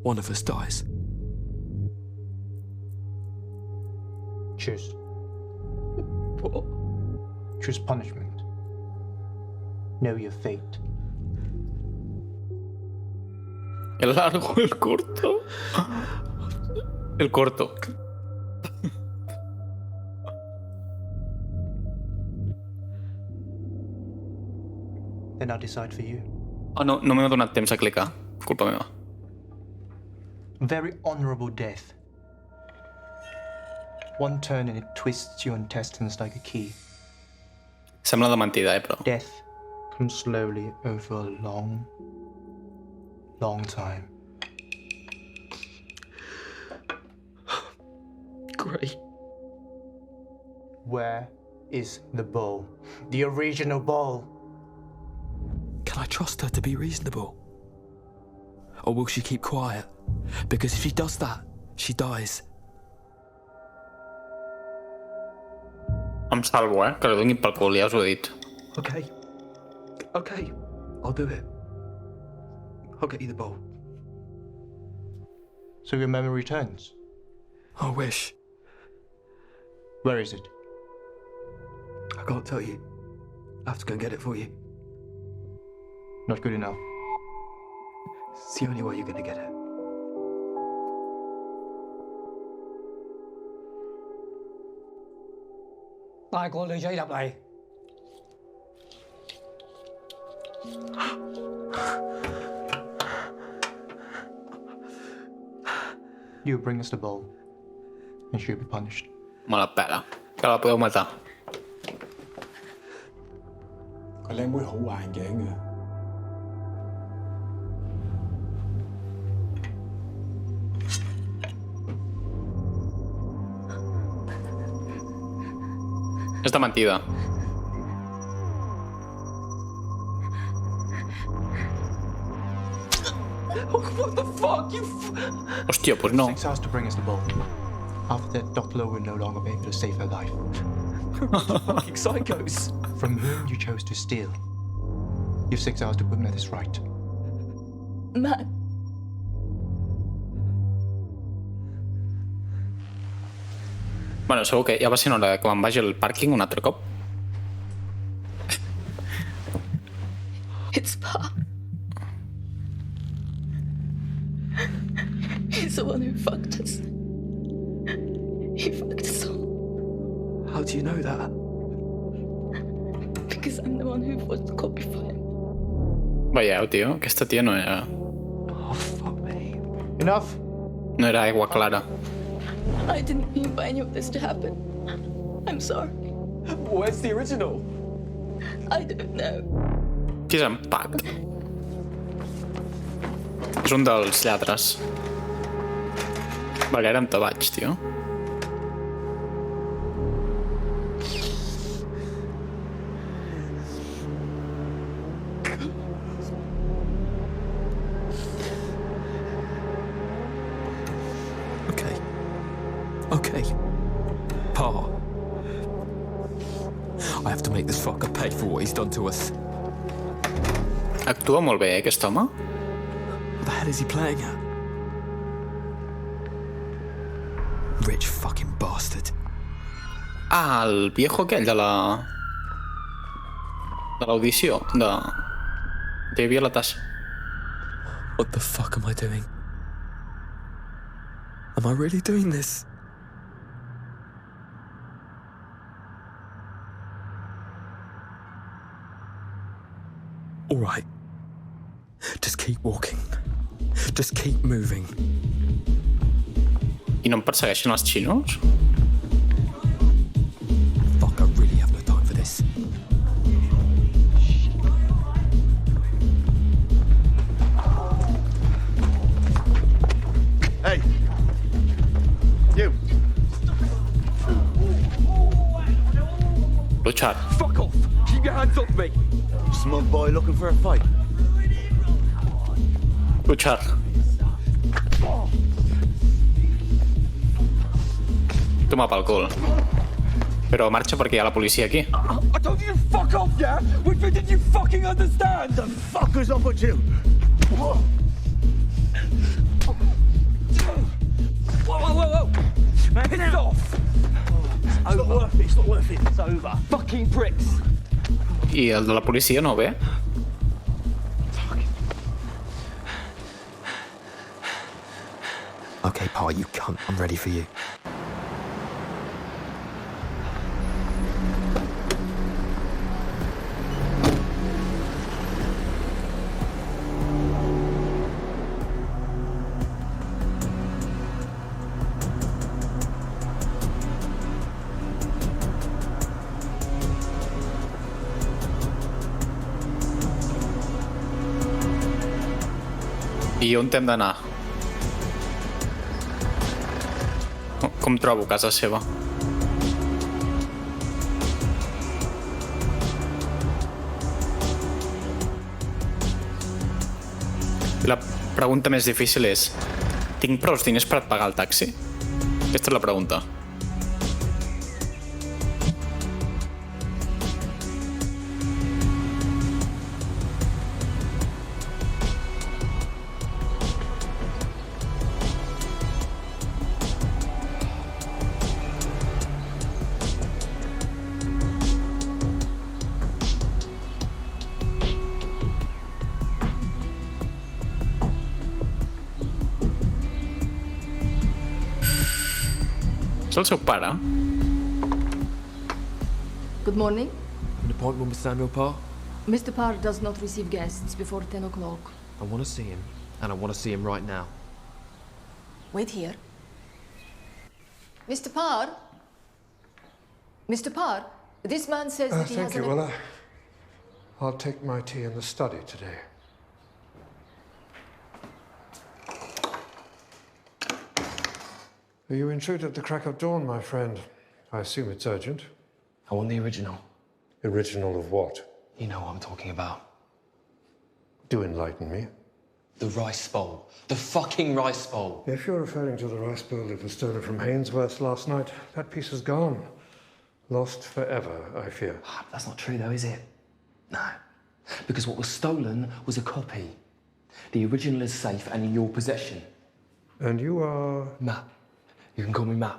one of us dies. Choose. What? Choose punishment. Know your fate. El largo, el corto. El corto. Then I'll decide for you. Oh, no m'he donat temps a clicar. Culpa meva. Very honorable death. One turn and it twists your intestines like a key. Sembla de mentida, però. Death comes slowly over a long, long time. Great. Where is the bowl? The original bowl. Can I trust her to be reasonable? Or will she keep quiet? Because if she does that, she dies. Em salvo, que li donin pel cul, ja us ho he dit. Okay. Okay. I'll do it. I'll get you the bowl. So your memory returns? I wish. Where is it? I can't tell you. I have to go and get it for you. Not good enough. It's the only way you're gonna get it.帶個女仔入嚟。You bring us the bowl, and she'll be punished. Me la pela. Que la podeu matar. 個靚妹好眼鏡嘅。És de mentida. What the fuck? Hòstia, pues no. 6 hours to bring us the bowl. After that, Dr. Lowe will no longer be able to save her life. Fucking psychos. From whom you chose to steal. You have 6 hours to put matters right. Matt. Bueno, segur que ja va ser hora que me'n vagi al pàrquing un altre cop. It's Pa. He's the one who fucked us. He fucked us all. How do you know that? Because I'm the one who forged the copy for him. Veieu, tio, aquesta tia no era... Oh, fuck me. Enough. No era aigua clara. I didn't mean for any of this to happen. I'm sorry. Where's the original? I don't know. Qui és en Pat? És un dels lladres. Vale, ara em te vaig, tio. Okay. Pa. I have to make this fucker pay for what he's done to us. Actua molt bé, aquest home? What the hell is he playing at? Rich fucking bastard. Ah, el viejo aquell de la... de l'audició, de... Hi havia la tassa. What the fuck am I doing? Am I really doing this? All right. Just keep walking. Just keep moving. I no em persegueixen els xinos? Fuck, I really have no time for this. Hey! You! Luchar. Fuck off! Keep your hands off me! Smug boy looking for a fight. Luchar. Toma pel cul. Però marxa perquè hi ha la policia aquí. I told you to fuck off, yeah? Which bit did you fucking understand? The fuckers up with you! Whoa, whoa, whoa, whoa! Piss off! It's not worth it, it's not worth it. It's over. Fucking pricks! I el de la policia no ve? Okay, Pa, you cunt. I'm ready for you. I on hem d'anar? Com trobo casa seva? La pregunta més difícil és: tinc prou diners per pagar el taxi? Aquesta és la pregunta. És el seu pare? Good morning. An appointment with Samuel Parr? Mr. Parr does not receive guests before 10 o'clock. I want to see him, and I want to see him right now. Wait here. Mr. Parr? Mr. Parr, this man says that he has Thank you, Willa. I'll take my tea in the study today. You intrude at the crack of dawn, my friend. I assume it's urgent. I want the original. Original of what? You know what I'm talking about. Do enlighten me. The rice bowl. The fucking rice bowl. If you're referring to the rice bowl that was stolen from Hainsworth's last night, that piece is gone. Lost forever, I fear. That's not true, though, is it? No. Because what was stolen was a copy. The original is safe and in your possession. And you are... Matt. You can call me Matt.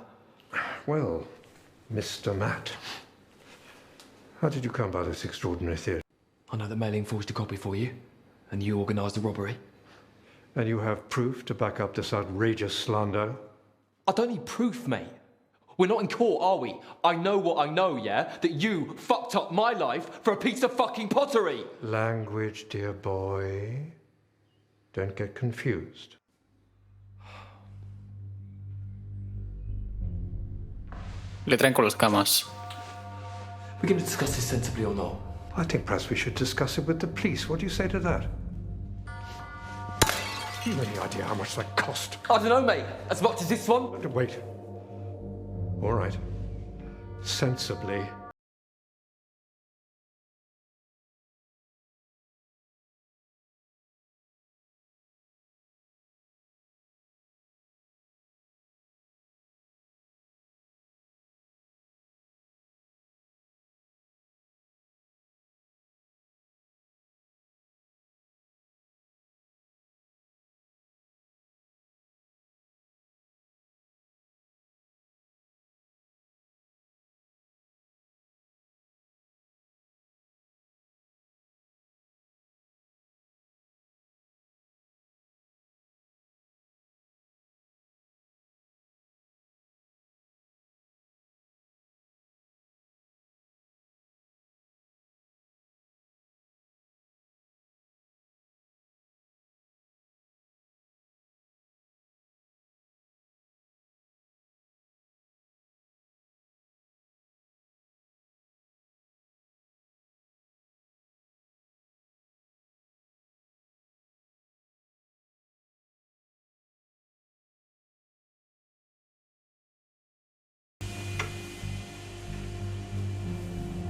Well, Mr. Matt. How did you come by this extraordinary theory? I know that Mailing forged a copy for you, and you organised the robbery. And you have proof to back up this outrageous slander? I don't need proof, mate. We're not in court, are we? I know what I know, yeah? That you fucked up my life for a piece of fucking pottery! Language, dear boy. Don't get confused. Li trenco les cames. We're going to discuss this sensibly or not? I think perhaps we should discuss it with the police. What do you say to that? You have any idea how much that cost? I don't know, mate. As much as this one? Wait. All right. Sensibly.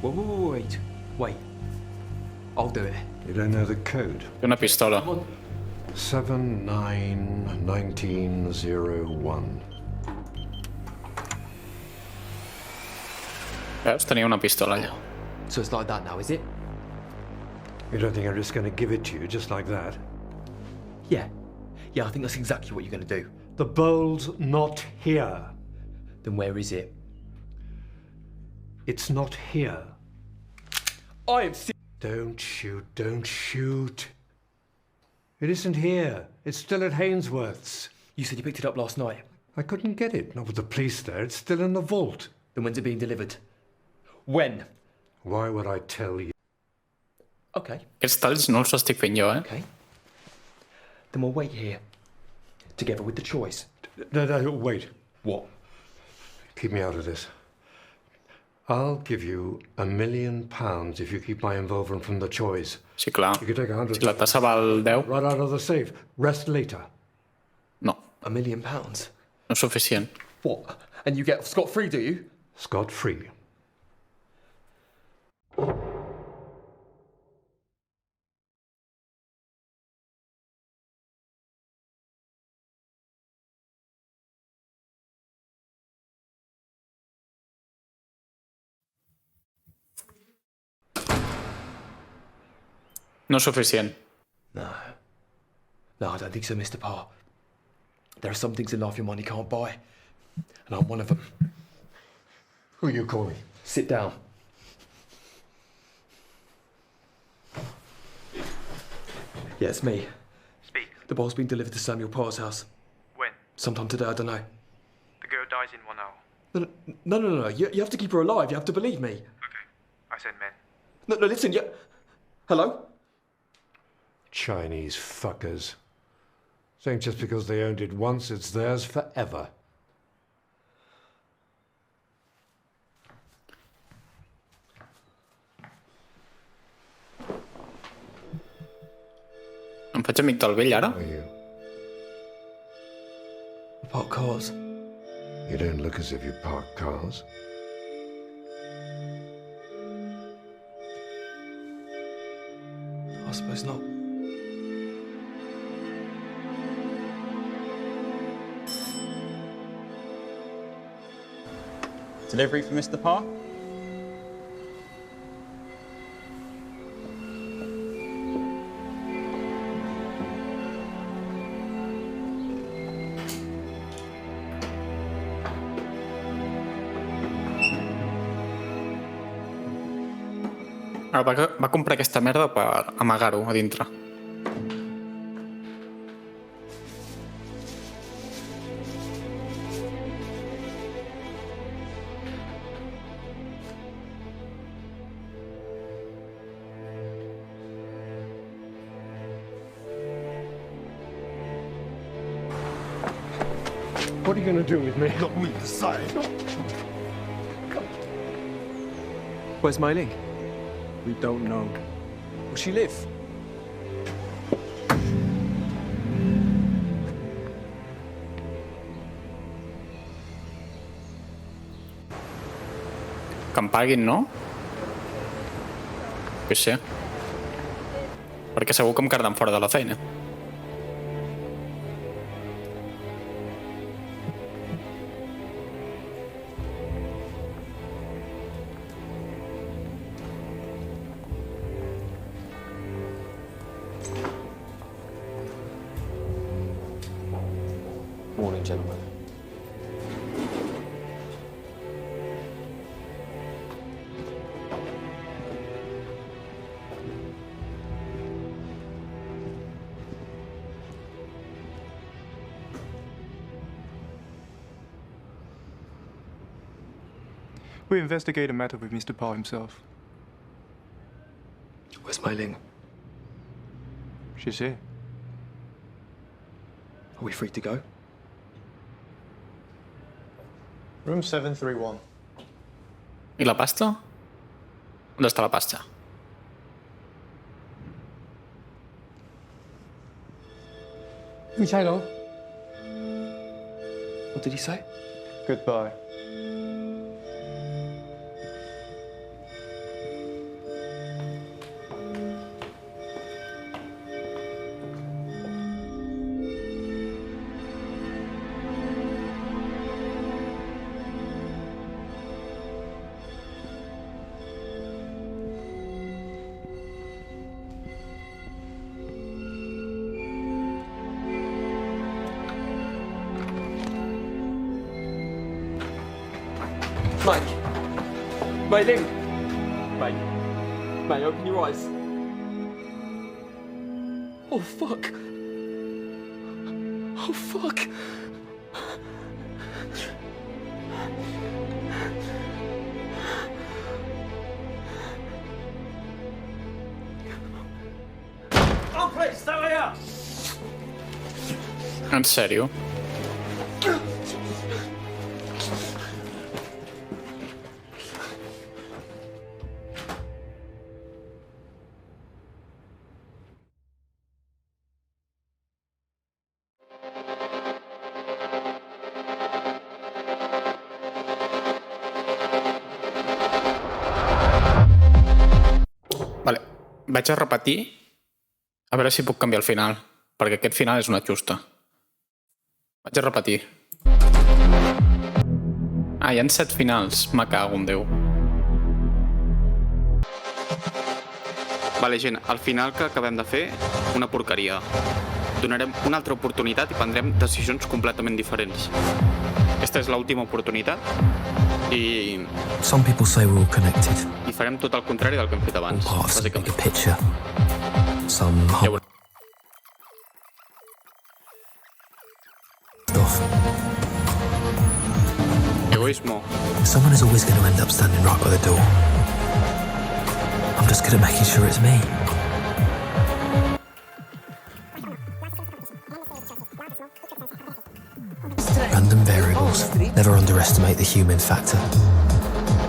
Wait. I'll do it. You don't know the code? Una pistola. 791901. Veus? Tenia una pistola allà. So it's like that now, is it? You don't think I'm just going to give it to you just like that? Yeah. Yeah, I think that's exactly what you're going to do. The bowl's not here. Then where is it? It's not here. I am Don't shoot, don't shoot. It isn't here. It's still at Hainsworth's. You said you picked it up last night. I couldn't get it, not with the police there. It's still in the vault. Then when's it being delivered? When? Why would I tell you? Okay. Aquests talls no els estic fent jo, eh? Okay. Then we'll wait here. Together with the choice. No, wait. What? Keep me out of this. I'll give you £1 million if you keep my involvement from the choice. Sí, clar. You can take 100. Si la tassa val 10... Right out of the safe. Rest later. No. £1 million? No és suficient. What? And you get scot-free, do you? Scot-free. No és suficient. No, I don't think so, Mr. Parr. There are some things in life your money can't buy. And I'm one of them. Who are you calling? Sit down. Yeah, it's me. Speak. The ball's been delivered to Samuel Parr's house. When? Sometime today, I don't know. The girl dies in 1 hour. No. You have to keep her alive. You have to believe me. Okay. I said men. No, listen, Hello? Chinese fuckers. Saying just because they owned it once, it's theirs forever. Em faig amic del vell, ara? Park cars. You don't look as if you park cars. I suppose not. Delivery for Mr. Parr? Ara va comprar aquesta merda per amagar-ho a dintre. What are you going to do with me? Let me decide. Where's Mei Ling? We don't know. Will she live? Que em paguin, no? Què sé. Perquè segur que em carden fora de la feina. Morning, gentlemen. We investigate a matter with Mr. Parr himself. Where's Mei Ling? She's here. Are we free to go? Room 731. I la pasta? On està la pasta? What did he say? Mei Ling! Mei, open your eyes. Oh, fuck. Oh, fuck. Oh, please, stay here! En sèrio? Vale, vaig a repetir a veure si puc canviar el final, perquè aquest final és una xusta. Vaig a repetir. Ah, hi ha 7 finals. Me cago en Déu. Vale, gent, el final que acabem de fer, una porqueria. Donarem una altra oportunitat i prendrem decisions completament diferents. Aquesta és l'última oportunitat i... Some people say we're all connected. I farem tot el contrari del que hem fet abans. All parts of a bigger picture. Some whole stuff. Egoismo. Someone is always going to end up standing right by the door. I'm just good at making sure it's me. Random variables. Never underestimate the human factor.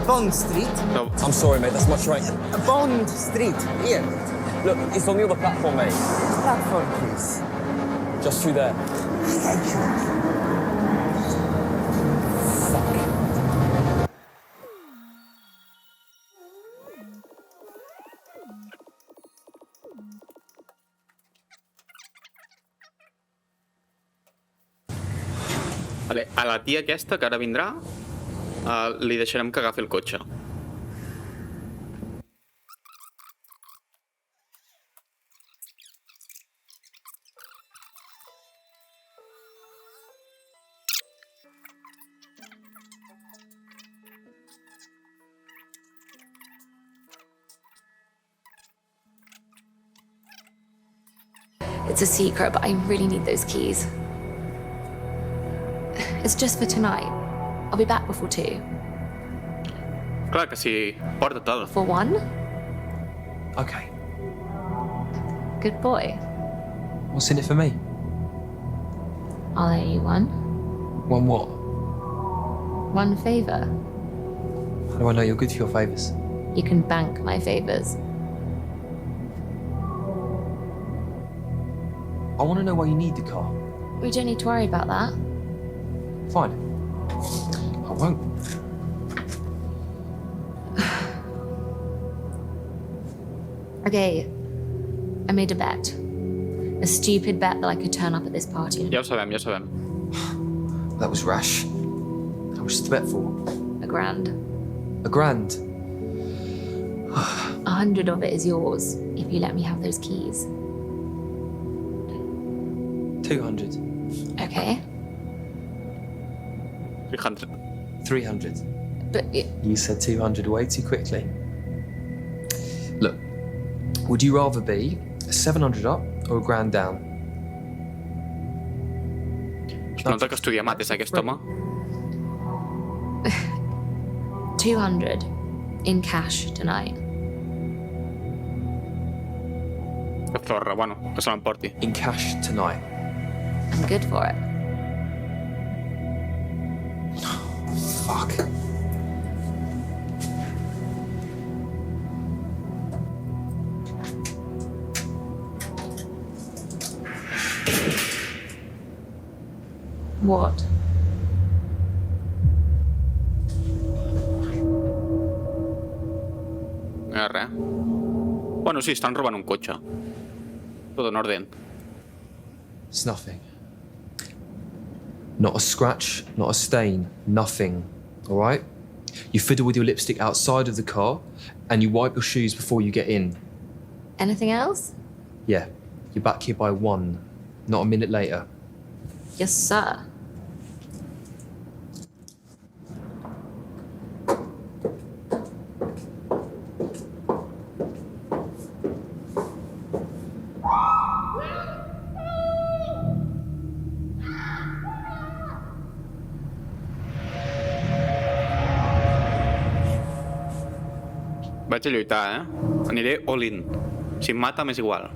Bond Street? No. I'm sorry, mate, that's my train. Bond Street, here. Look, it's on the other platform, mate. Platform, please. Just through there. Thank you. Vale, a la tia aquesta que ara vindrà li deixarem que agafi el cotxe. It's a secret, but I really need those keys. It's just for tonight. I'll be back before 2. Clar que sí, porta-te'l. For 1? Okay. Good boy. What's in it for me? I'll owe you 1. 1 what? 1 favour. How do I know you're good for your favours? You can bank my favours. I want to know why you need the car. We don't need to worry about that. Fine. I won't. Okay, I made a bet. A stupid bet that I could turn up at this party. Ja ho sabem, ja ho sabem. That was rash. How much is the bet for? $1,000. $1,000? 100 of it is yours, if you let me have those keys. 200. Okay. 300. 300. But You said 200 way too quickly. Look, would you rather be 700 up or $1,000 down? Es nota que estudia mates, aquest home. 200 in cash tonight. Que zorra, bueno, que se l'emporti. In cash tonight. I'm good for it. Fuck. What? Res. Bueno, sí, estan robant un cotxe. Tot en orden. It's nothing. Not a scratch, not a stain, nothing. All right? You fiddle with your lipstick outside of the car and you wipe your shoes before you get in. Anything else? Yeah, you're back here by 1, not a minute later. Yes, sir. Vaig a lluitar, Aniré all-in. Si em mata, m'és igual.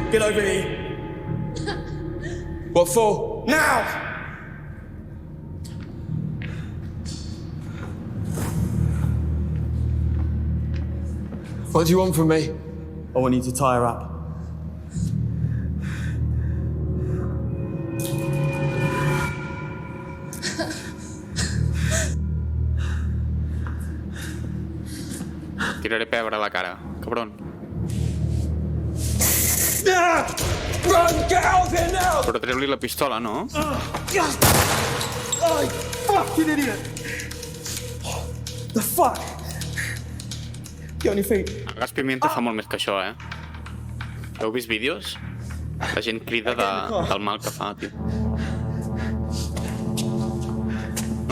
Get over here. What for? Now! What do you want from me? I want you to tie her up. Tiraré pebre a la cara, cabron. Run! Get out of here now! Però treu-li la pistola, no? Oh, fucking idiot! The fuck? Get on your feet. El gas pimienta fa molt més que això, Heu vist vídeos? La gent crida del mal que fa, tio.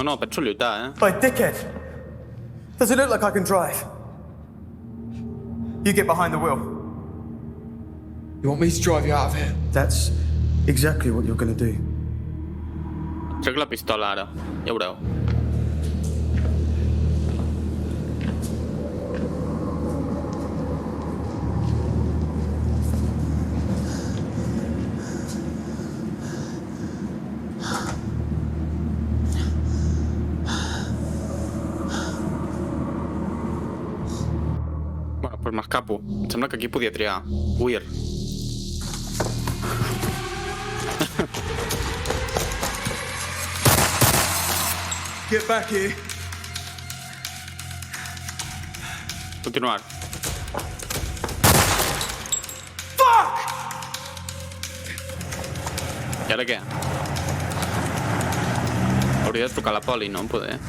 No, penso lluitar, Hey, dickhead! Does it look like I can drive? You get behind the wheel. You want me to drive you out of here? That's exactly what you're gonna do. Trec la pistola ara, ja veureu. Bueno, doncs m'escapo. Em sembla que aquí podia triar. Weird. Get back here. Continuar. Fuck! I ara què? Hauria de trucar a la poli, no? Poder.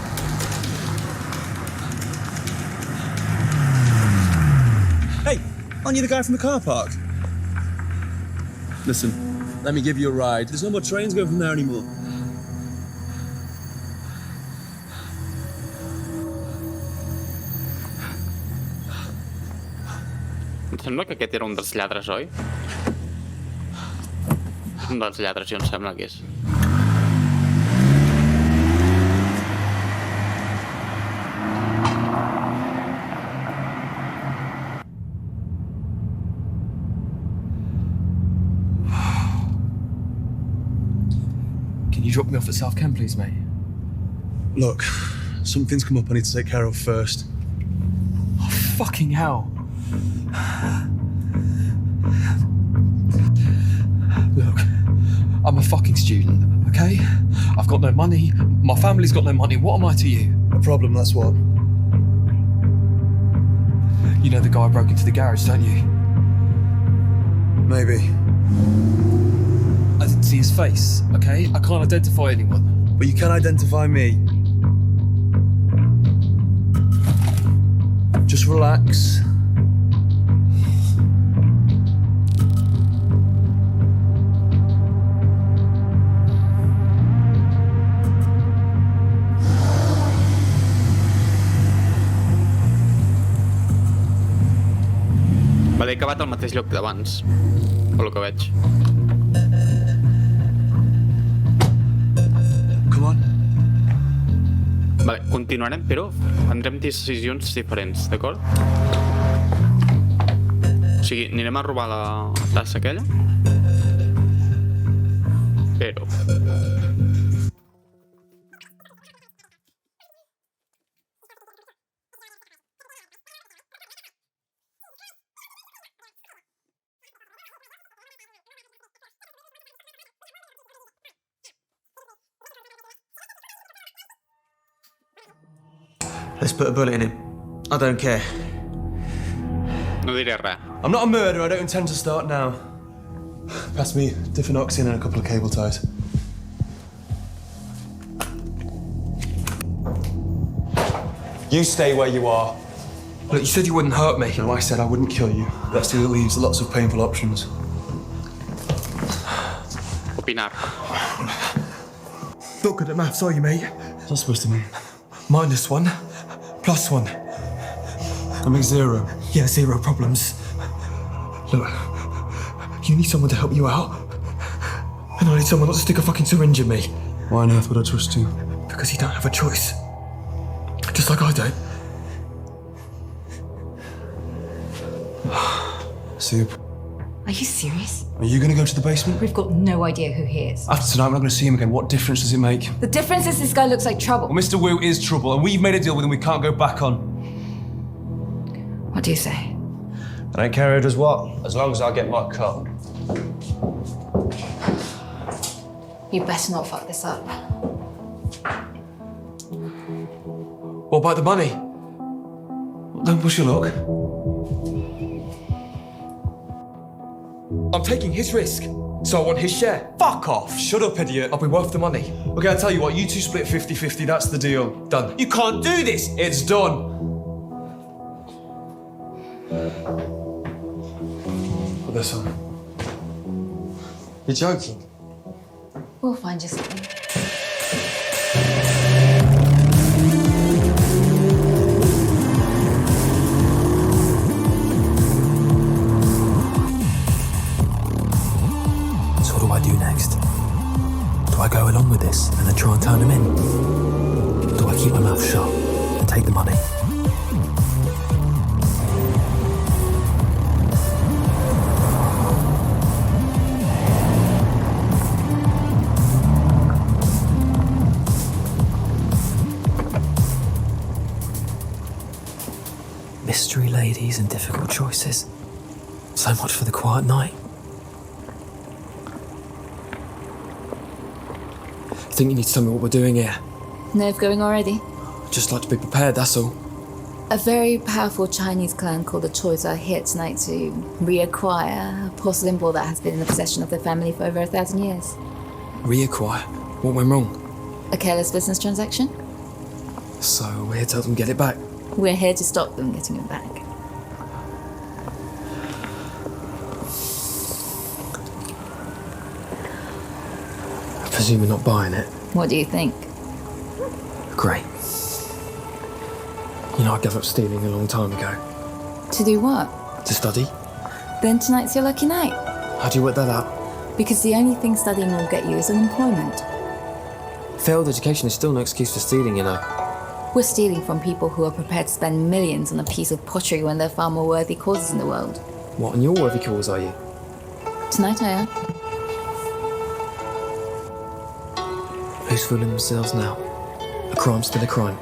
Hey, aren't you the guy from the car park? Listen, let me give you a ride. There's no more trains going from there anymore. Em sembla que aquest era un dels lladres, oi? Un dels lladres, jo em sembla que és. Can you drop me off at South Kent, please, mate? Look, something's come up I need to take care of first. Oh, fucking hell. Look, I'm a fucking student, okay? I've got no money, my family's got no money, what am I to you? A problem, that's what. You know the guy who broke into the garage, don't you? Maybe. I didn't see his face, okay? I can't identify anyone. But you can identify me. Just relax. Vale, he acabat al mateix lloc d'abans, pel que veig. Come on. Vale, continuarem, però prendrem decisions diferents, d'acord? O sigui, anirem a robar la tassa aquella. Però... Let's put a bullet in him. I don't care. No diré res. I'm not a murderer, I don't intend to start now. Pass me different oxygen and a couple of cable ties. You stay where you are. Look, you said you wouldn't hurt me. No, I said I wouldn't kill you. That still leaves lots of painful options. Opinar. Not good at maths, are you, mate? What's that supposed to mean? -1, +1. That makes 0. Yeah, 0 problems. Look, you need someone to help you out. And I need someone not to stick a fucking syringe in me. Why on earth would I trust you? Because you don't have a choice. Just like I don't. See you. Are you serious? Are you going to go to the basement? We've got no idea who he is. After tonight, we're not going to see him again. What difference does it make? The difference is this guy looks like trouble. Well, Mr. Wu is trouble, and we've made a deal with him we can't go back on. What do you say? I don't care who does what, as long as I get my cut. You better not fuck this up. What about the money? Don't push your luck. I'm taking his risk, so I want his share. Fuck off! Shut up, idiot. I'll be worth the money. Okay, I'll tell you what, you two split 50-50, that's the deal. Done. You can't do this! It's done! Put this on. You're joking? We'll find you something. So what do I do next? Do I go along with this and then try and turn him in? Do I keep my mouth shut and take the money? Mystery ladies and difficult choices. So much for the quiet night. I think you need to tell me what we're doing here. Nerve going already? I'd just like to be prepared, that's all. A very powerful Chinese clan called the Choi's are here tonight to reacquire a porcelain ball that has been in the possession of their family for over 1,000 years. Reacquire? What went wrong? A careless business transaction? So we're here to help them get it back. We're here to stop them getting it back. I presume you're not buying it. What do you think? Great. You know, I gave up stealing a long time ago. To do what? To study. Then tonight's your lucky night. How do you work that out? Because the only thing studying will get you is unemployment. Failed education is still no excuse for stealing, you know. We're stealing from people who are prepared to spend millions on a piece of pottery when there are far more worthy causes in the world. What, and your worthy cause are you? Tonight I am. Who's fooling themselves now? A crime's still a crime.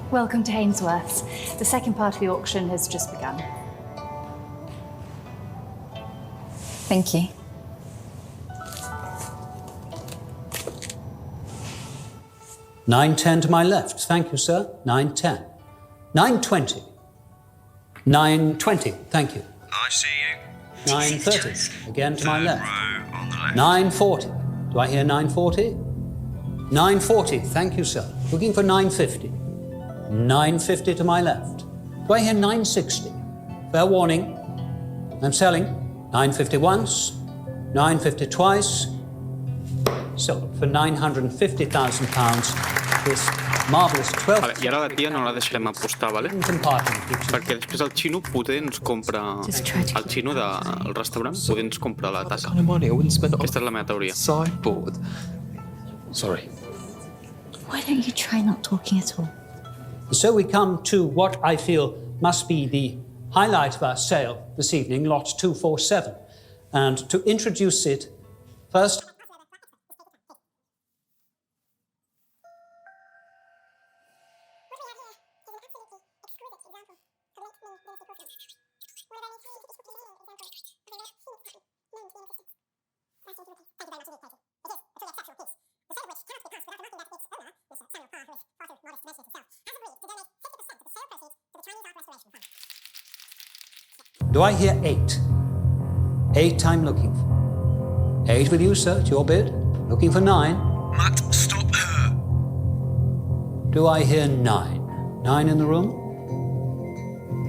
Welcome to Hainsworth's. The second part of the auction has just begun. Thank you. $9.10 to my left. Thank you, sir. $9.10. $9.20. $9.20. Thank you. I see you. $9.30. Again to my left. $9.40. Do I hear $9.40? $9.40. Thank you, sir. Looking for $9.50. $9.50 to my left. Do I hear $9.60? Fair warning. I'm selling. $9.50 once. $9.50 twice. Sold for £950,000. This marvellous 12... Vale, I ara la tia no la deixarem apostar, vale? Perquè després el xino poder ens compra... El xino del restaurant poder ens compra la tassa. Aquesta és la meva teoria. Sideboard. Sorry. Why don't you try not talking at all? So we come to what I feel must be the highlight of our sale this evening, lot 247. And to introduce it, first... Do I hear 8? 8 I'm looking for. 8 with you, sir, it's your bid. Looking for 9. Matt, stop her. Do I hear 9? 9 in the room?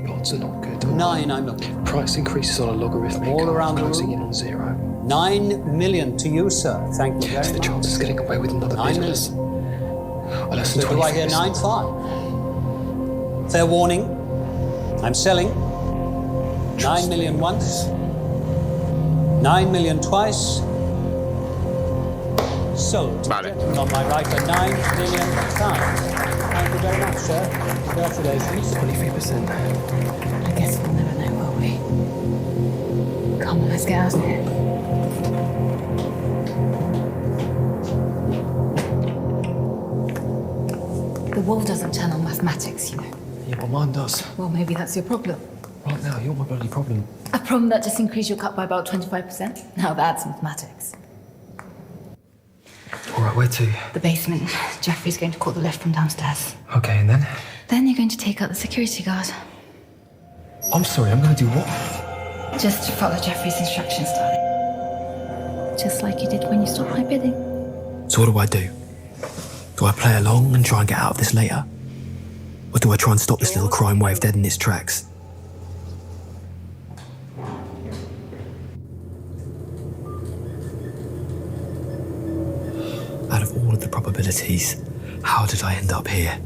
Odds are not good. 9 I'm looking for. Price increases on a logarithmic. All around the closing room. in on 0. 9 million to you, sir. Thank you very much. The chance of getting away with another 9 business. million. Less than So do I hear 20. 9.5? Fair warning. I'm selling. 9 million once. 9 million twice. Sold. Gentleman on my right for 9 million pounds. Thank you very much, sir. Congratulations. 23%. I guess we'll never know, will we? Come on, let's get out of here. The wall doesn't turn on mathematics, you know. Yeah, but mine does. Well, maybe that's your problem. Right now, you're my bloody problem. A problem that just increased your cut by about 25%? Now that's mathematics. All right, where to? The basement. Jeffrey's going to call the lift from downstairs. Okay, and then? Then you're going to take out the security guard. I'm sorry, I'm going to do what? Just follow Jeffrey's instructions, darling. Just like you did when you stopped my bidding. So what do I do? Do I play along and try and get out of this later? Or do I try and stop this little crime wave dead in its tracks? Out of all of the probabilities, how did I end up here?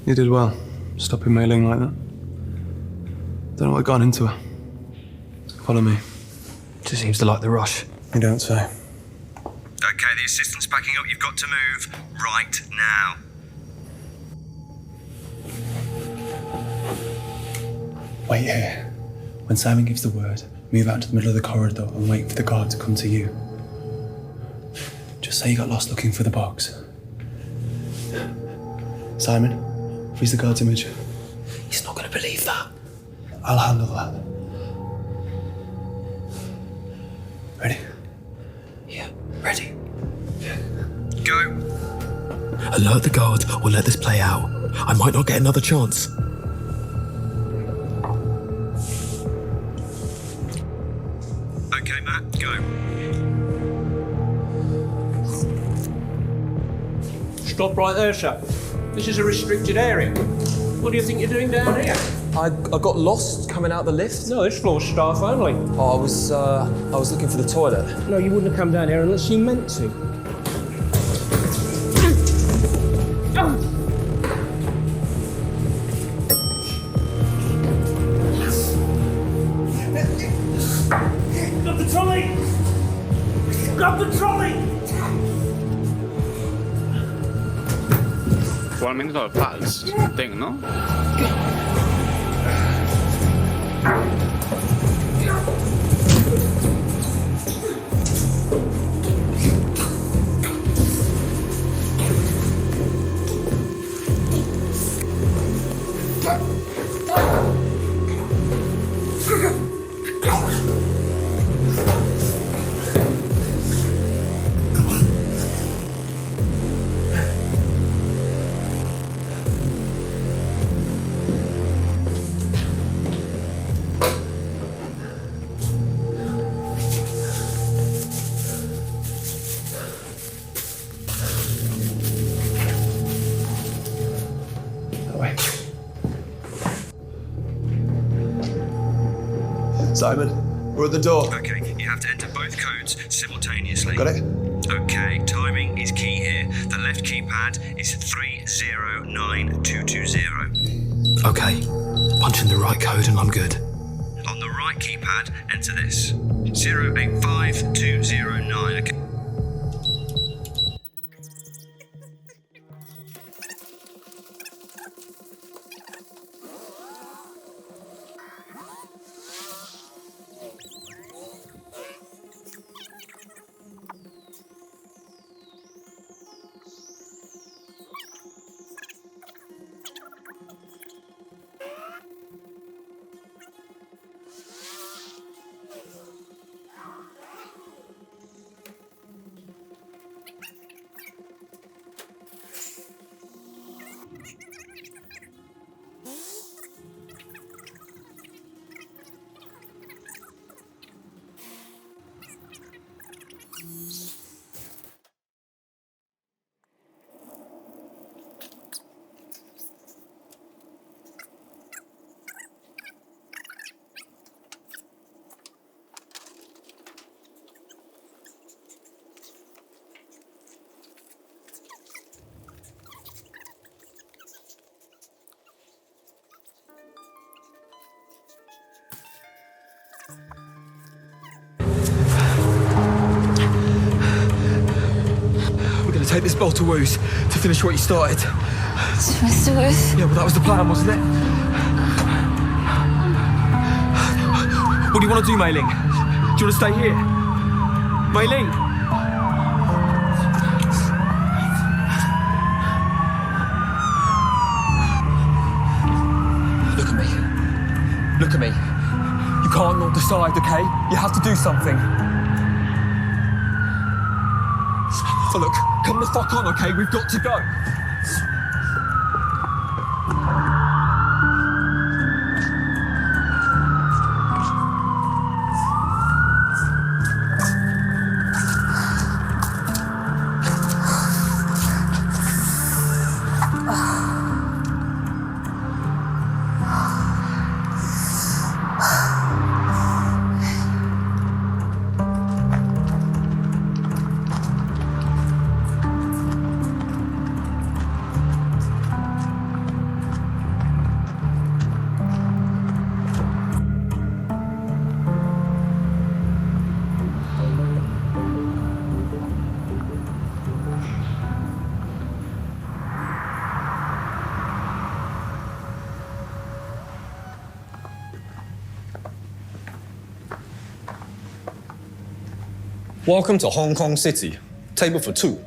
You did well, stopping Mei Ling like that. Don't know what got into her. Follow me. She seems to like the rush. You don't say. Okay, the assistant's packing up. You've got to move right now. Wait here. When Simon gives the word, move out to the middle of the corridor and wait for the guard to come to you. Just say you got lost looking for the box. Simon, freeze the guard's image. He's not going to believe that. I'll handle that. Ready? Yeah, ready. Go. Alert the guard or let this play out. I might not get another chance. Okay, Matt, go. Stop right there, sir. This is a restricted area. What do you think you're doing down here? I got lost coming out the lift. No, this floor's staff only. Oh, I was looking for the toilet. No, you wouldn't have come down here unless you meant to. Grab the trolley! Grab the trolley! Igualment del fals, entenc, no? Simon, we're at the door. Okay, you have to enter both codes simultaneously. Got it? Okay, timing is key here. The left keypad is 309220. Okay, punch in the right code and I'm good. On the right keypad, enter this. 085209. Okay. take this bowl to Wu's to finish what you started. Mr. Wu's? Yeah, well, that was the plan, wasn't it? What do you want to do, Mei Ling? Do you want to stay here? Mei Ling? Look at me. Look at me. You can't not decide, okay? You have to do something. So look, come the fuck on, okay? We've got to go. Welcome to Hong Kong City. Table for 2.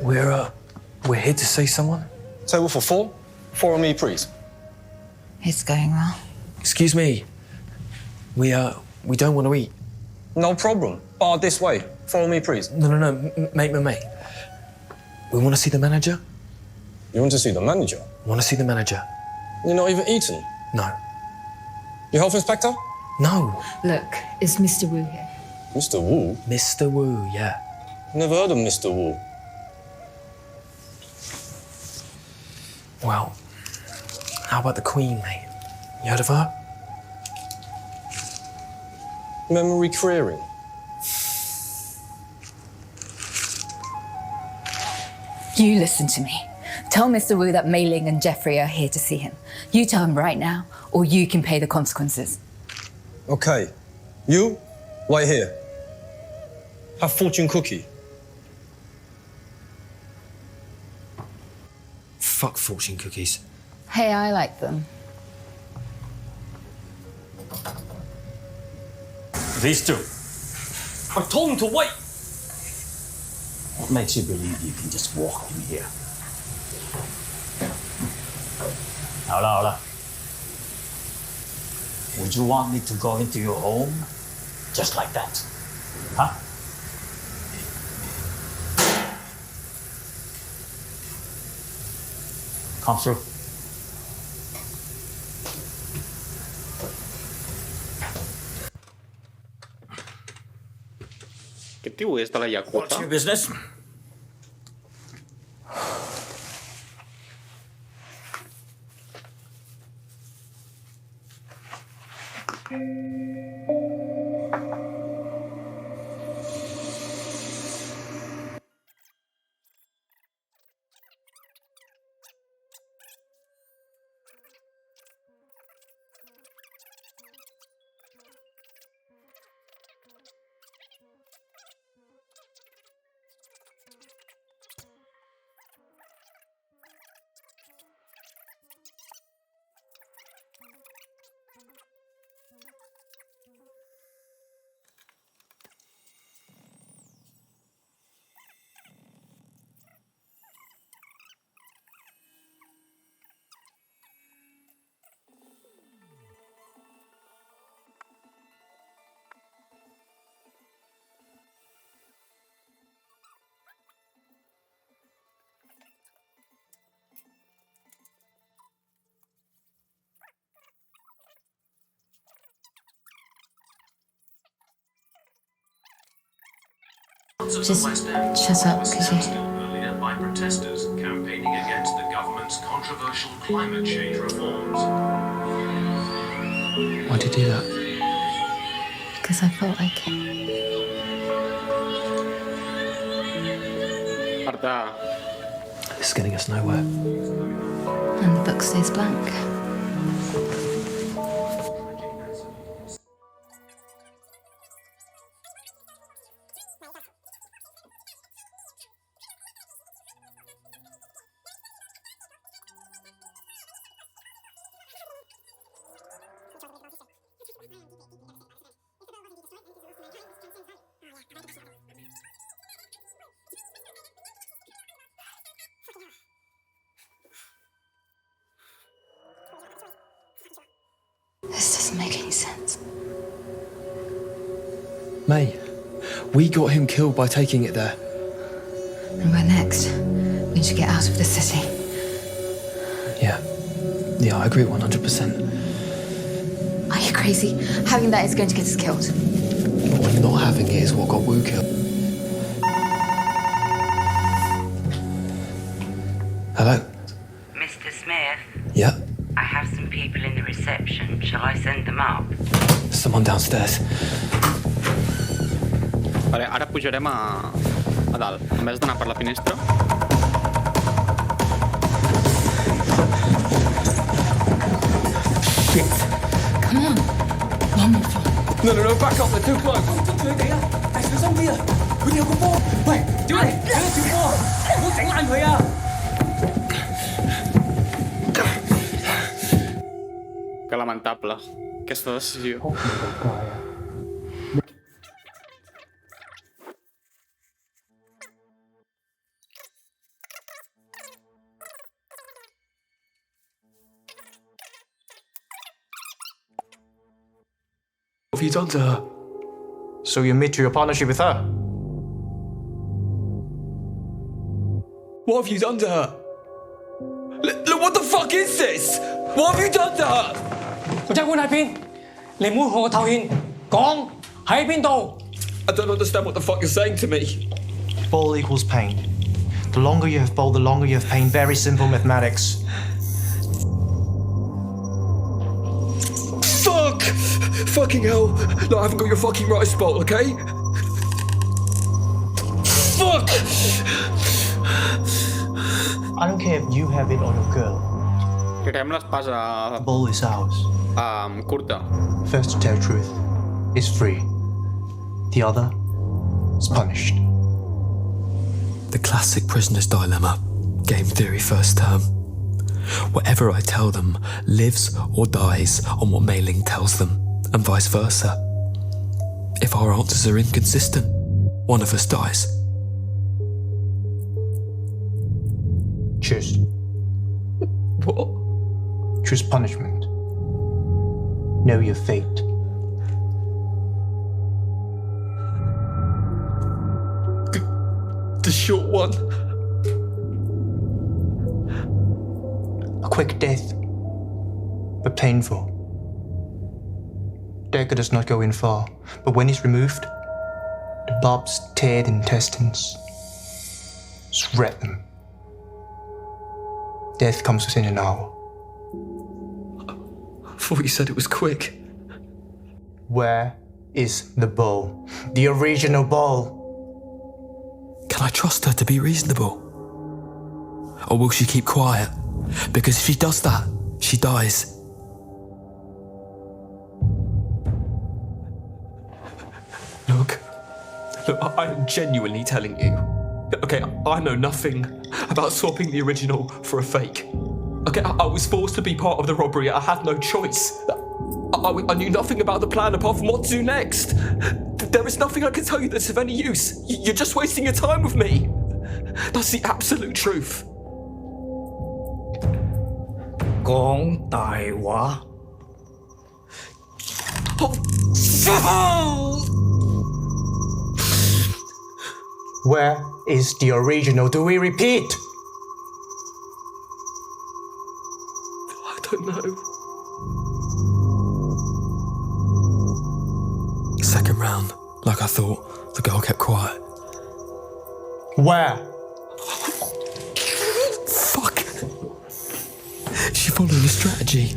We're here to see someone? Table for 4. Follow me, please. It's going well. Excuse me. We don't want to eat. No problem. Bar this way. Follow me, please. No, mate. We want to see the manager. You want to see the manager? Want to see the manager. You're not even eating? No. Your health inspector? No. Look, is Mr. Wu here? Mr. Wu? Mr. Wu, yeah. Never heard of Mr. Wu. Well, how about the Queen, mate? You heard of her? Memory clearing. You listen to me. Tell Mr. Wu that Mei Ling and Jeffrey are here to see him. You tell him right now, or you can pay the consequences. Okay. You, wait here. Have fortune cookie. Fuck fortune cookies. Hey, I like them. These two. I told them to wait. What makes you believe you can just walk in here? 好了. Would you want me to go into your home just like that? Huh? Come through. Aquest tio és de la Yakuza. What's your business? Just shut up, could you? Earlier by protesters campaigning against the government's controversial climate change reforms. Why'd you do that? Because I felt like it. This is getting us nowhere. And the book stays blank. May, we got him killed by taking it there. And where next? We need to get out of the city. Yeah, I agree 100%. Are you crazy? Having that is going to get us killed. But not having it is what got Wu killed. Hello? Mr. Smith, Yeah? I have some people in the reception. Shall I send them up? Someone downstairs. Vale, ara pujarem a dalt. En vez d'anar per la finestra... Shit. Come on. One more floor. No, back up, they're too close. Que lamentable, aquesta decisió. What have you done to her? So you admit to your partnership with her? What have you done to her? Look, what the fuck is this? What have you done to her? 個執官喺邊？你唔好學我頭獻，講喺邊度？ I don't understand what the fuck you're saying to me. Ball equals pain. The longer you have ball, the longer you have pain. Very simple mathematics. Fuck! Fucking hell. No, I haven't got your fucking rice bowl, okay? Fuck! I don't care if you have it or your girl. Tirem l'espasa... The ball is ours. Curta. First to tell truth is free. The other is punished. The classic prisoner's dilemma. Game theory first term. Whatever I tell them lives or dies on what Mei Ling tells them, and vice versa. If our answers are inconsistent, one of us dies. Choose. What? Choose punishment. Know your fate. The short one. A quick death, but painful. Dagger does not go in far, but when it's removed, the barbs tear the intestines, shred them. Death comes within an hour. I thought you said it was quick. Where is the bowl? The original bowl. Can I trust her to be reasonable? Or will she keep quiet? Because if she does that, she dies. Look, I am genuinely telling you. Okay, I know nothing about swapping the original for a fake. Okay, I was forced to be part of the robbery. I had no choice. I knew nothing about the plan apart from what to do next. There is nothing I can tell you that's of any use. You're just wasting your time with me. That's the absolute truth. 講大話。 Where is the original? Do we repeat? I don't know. Second round, like I thought, the girl kept quiet. Where? Fuck! She followed a strategy.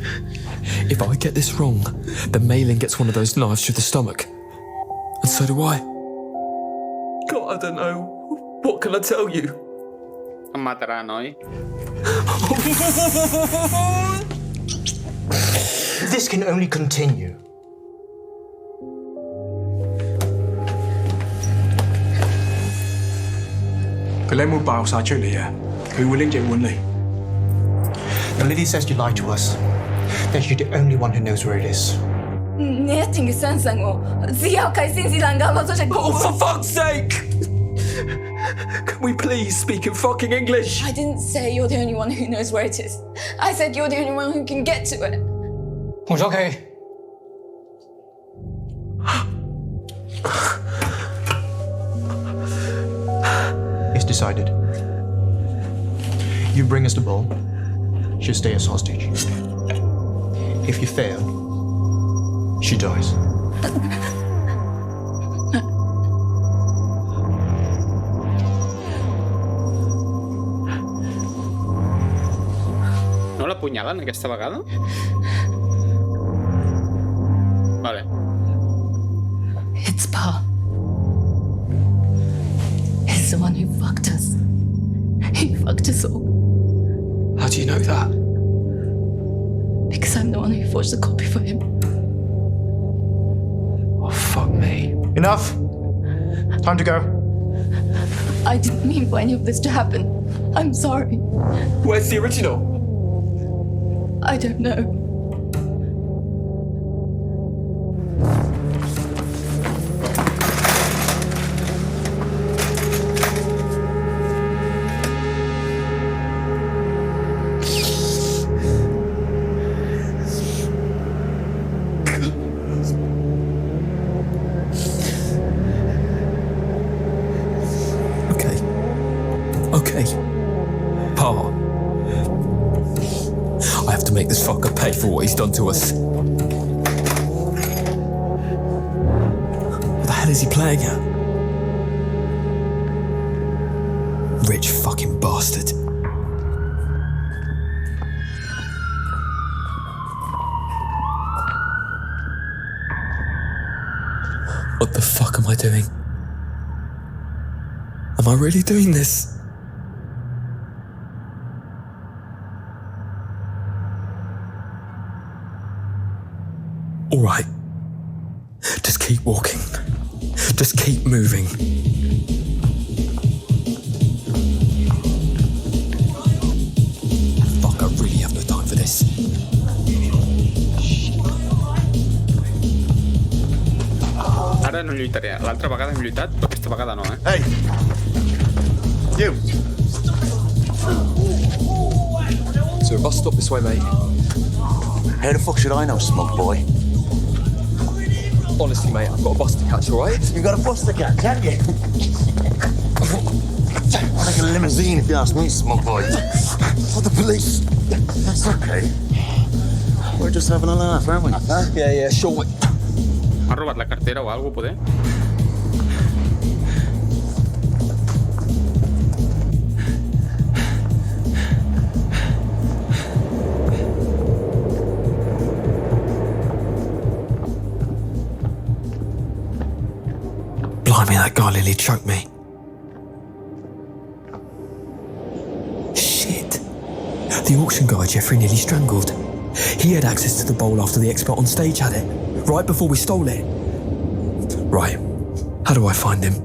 If I get this wrong, then Mei Ling gets one of those knives through the stomach. And so do I. God, I don't know. What can I tell you? Em matarà, noi? This can only continue. The lady says you lied to us. That you're the only one who knows where it is. Oh, for fuck's sake! Can we please speak in fucking English? I didn't say you're the only one who knows where it is. I said you're the only one who can get to it. 紅咗佢。Decided. You bring us the ball, she'll stay as hostage. If you fail, she dies. No l'apunyalen aquesta vegada? Vale. It's Pa. He's the one who fucked us. He fucked us all. How do you know that? Because I'm the one who forged the copy for him. Oh, fuck me. Enough! Time to go. I didn't mean for any of this to happen. I'm sorry. Where's the original? I don't know. Okay. Pa. I have to make this fucker pay for what he's done to us. What the hell is he playing at? Rich fucking bastard. What the fuck am I doing? Am I really doing this? All right. Just keep walking. Just keep moving. Fuck, I really have no time for this. Ara no lluitaré. L'altra vegada hem lluitat, però aquesta vegada no, eh? Hey! You! Is there a bus stop this way, mate? How the fuck should I know, smug boy? Honestly, mate, I've got a bus to catch, alright? You got a bus to catch, have you? Like a limousine, if you ask me, smug boy. For the police. That's okay. We're just having a laugh, aren't we? Yeah, sure. M'ha robat la cartera o alguna cosa, poder? Blimey, that guy nearly choked me. Shit. The auction guy Jeffrey nearly strangled. He had access to the bowl after the expert on stage had it, right before we stole it. Right. How do I find him?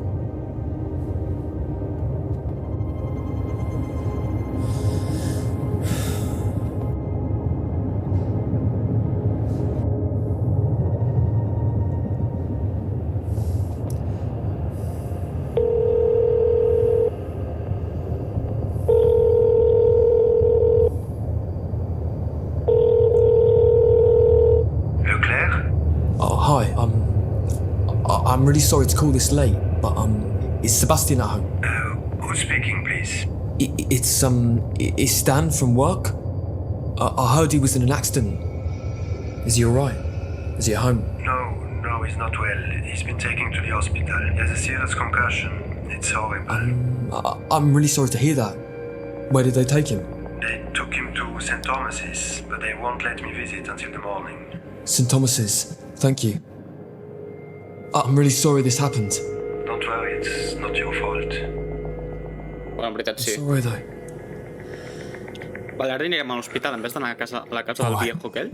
I'm really sorry to call this late, but is Sebastian at home? Who's speaking, please? It's Stan from work. I heard he was in an accident. Is he alright? Is he at home? No, he's not well. He's been taken to the hospital. He has a serious concussion. It's horrible. I'm really sorry to hear that. Where did they take him? They took him to St. Thomas's, but they won't let me visit until the morning. St. Thomas's. Thank you. I'm really sorry this happened. Don't worry, it's not your fault. Bueno, en veritat sí. Sorry though. Vale, ara anirem a l'hospital en vez d'anar a la casa del viejo aquell.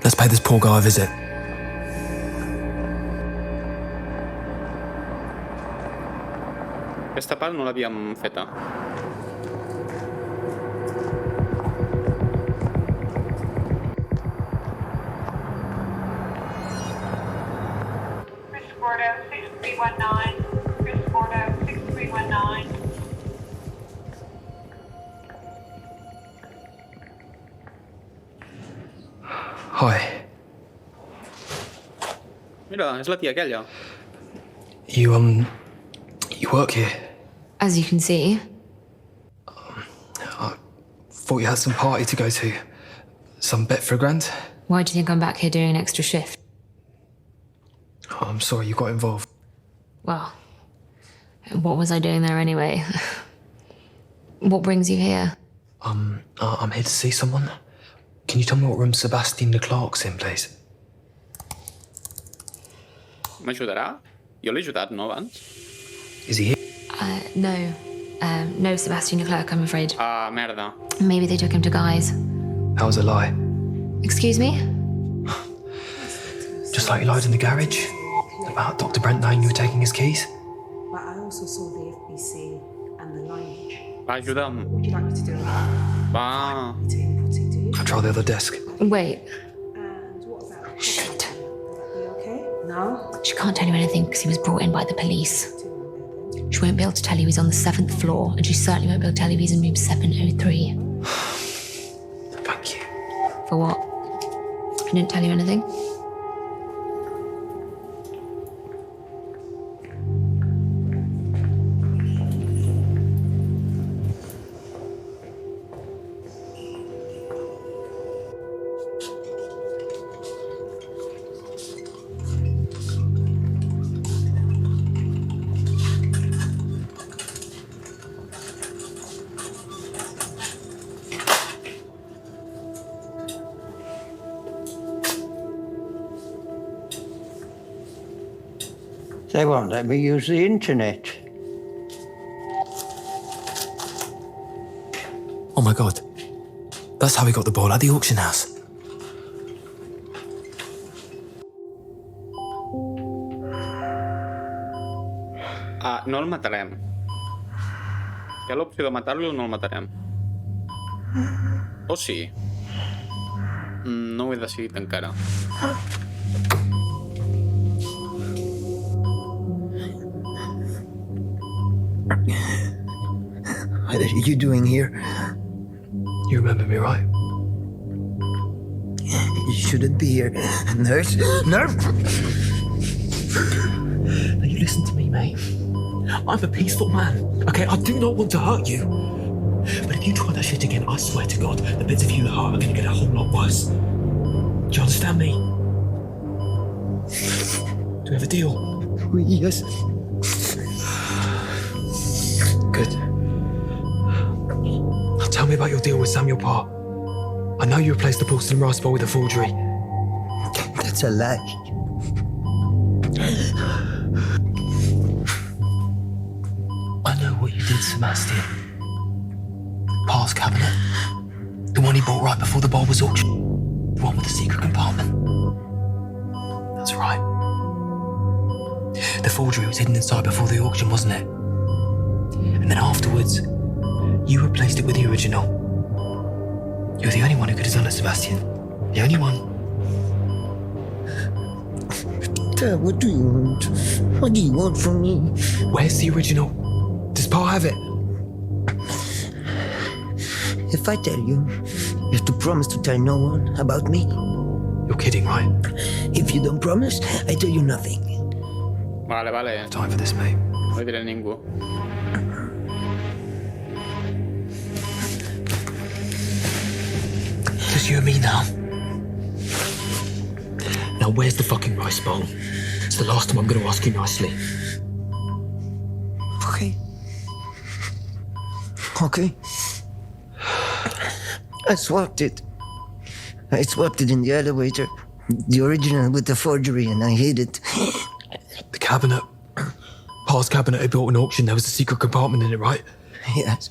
Let's pay this poor guy a visit. Aquesta part no l'havíem feta. Hi. Mira, és la tia aquella. You work here? As you can see, Thought you had some party to go to. Some bet for £1,000. Why do you think I'm back here doing an extra shift? Oh, I'm sorry you got involved. Well, what was I doing there anyway? What brings you here? I'm here to see someone. Can you tell me what room Sebastian Leclerc's in, please? M'ajudarà? Jo l'he ajudat, no, abans? Is he here? No. No Sebastian Leclerc, I'm afraid. Ah, merda. Maybe they took him to Guy's. That was a lie. Excuse me? Just like you lied in the garage about Dr. Brent knowing you were taking his keys. But I also saw the FBC and the lineage. Va, ajuda'm. Would you like me to do it? Va. I'll try the other desk. Wait. And what was that? Shit. Are you okay? No? She can't tell you anything because he was brought in by the police. She won't be able to tell you he's on the 7th floor, and she certainly won't be able to tell you he's in room 703. Thank you. For what? I didn't tell you anything? They won't let me use the internet. Oh my god. That's how we got the ball at the auction house. No el matarem. Hi ha l'opció de matar-lo o no el matarem? O sí? No ho he decidit encara. What are you doing here? You remember me, right? You shouldn't be here. Nurse? Nurse! Now you listen to me, mate. I'm a peaceful man, okay? I do not want to hurt you. But if you try that shit again, I swear to God, the bits of you that hurt are going to get a whole lot worse. Do you understand me? Do we have a deal? Yes. Good. Tell me about your deal with Samuel Parr. I know you replaced the porcelain rice bowl with a forgery. That's a lie. I know what you did, Sebastian. Parr's cabinet. The one he bought right before the bowl was auctioned. The one with the secret compartment. That's right. The forgery was hidden inside before the auction, wasn't it? And then afterwards, you replaced it with the original. You're the only one who could have done it, Sebastian. The only one. Dad, what do you want? What do you want from me? Where's the original? Does Parr have it? If I tell you, you have to promise to tell no one about me. You're kidding, right? If you don't promise, I tell you nothing. Vale, vale. Time for this, mate. No li diré a ningú. Just you and me now. Now, where's the fucking rice bowl? It's the last time I'm going to ask you nicely. Okay. Okay. I swapped it. I swapped it in the elevator. The original with the forgery, and I hid it. The cabinet. Parr's cabinet he built an auction. There was a secret compartment in it, right? Yes.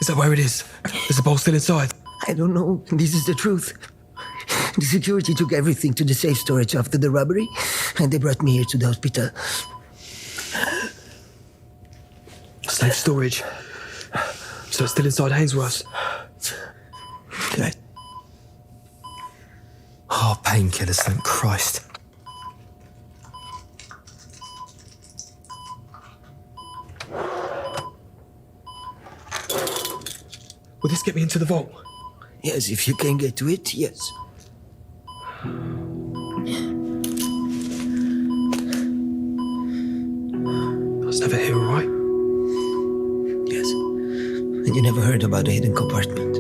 Is that where it is? Is the bowl still inside? I don't know. This is the truth. The security took everything to the safe storage after the robbery, and they brought me here to the hospital. Safe storage. So it's still inside Hainsworth's? Good. Oh, painkillers, thank Christ. Will this get me into the vault? Yes, if you can get to it, yes. I was never here, all right? Yes. And you never heard about the hidden compartment?